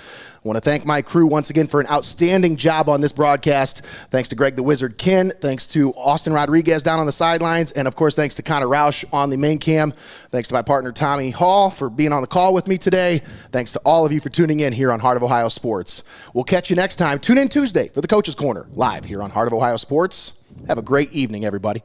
I want to thank my crew once again for an outstanding job on this broadcast. Thanks to Greg the Wizard Kinn. Thanks to Austin Rodriguez down on the sidelines. And, of course, thanks to Connor Roush on the main cam. Thanks to my partner Tommy Hall for being on the call with me today. Thanks to all of you for tuning in here on Heart of Ohio Sports. We'll catch you next time. Tune in Tuesday for the Coach's Corner, live here on Heart of Ohio Sports. Have a great evening, everybody.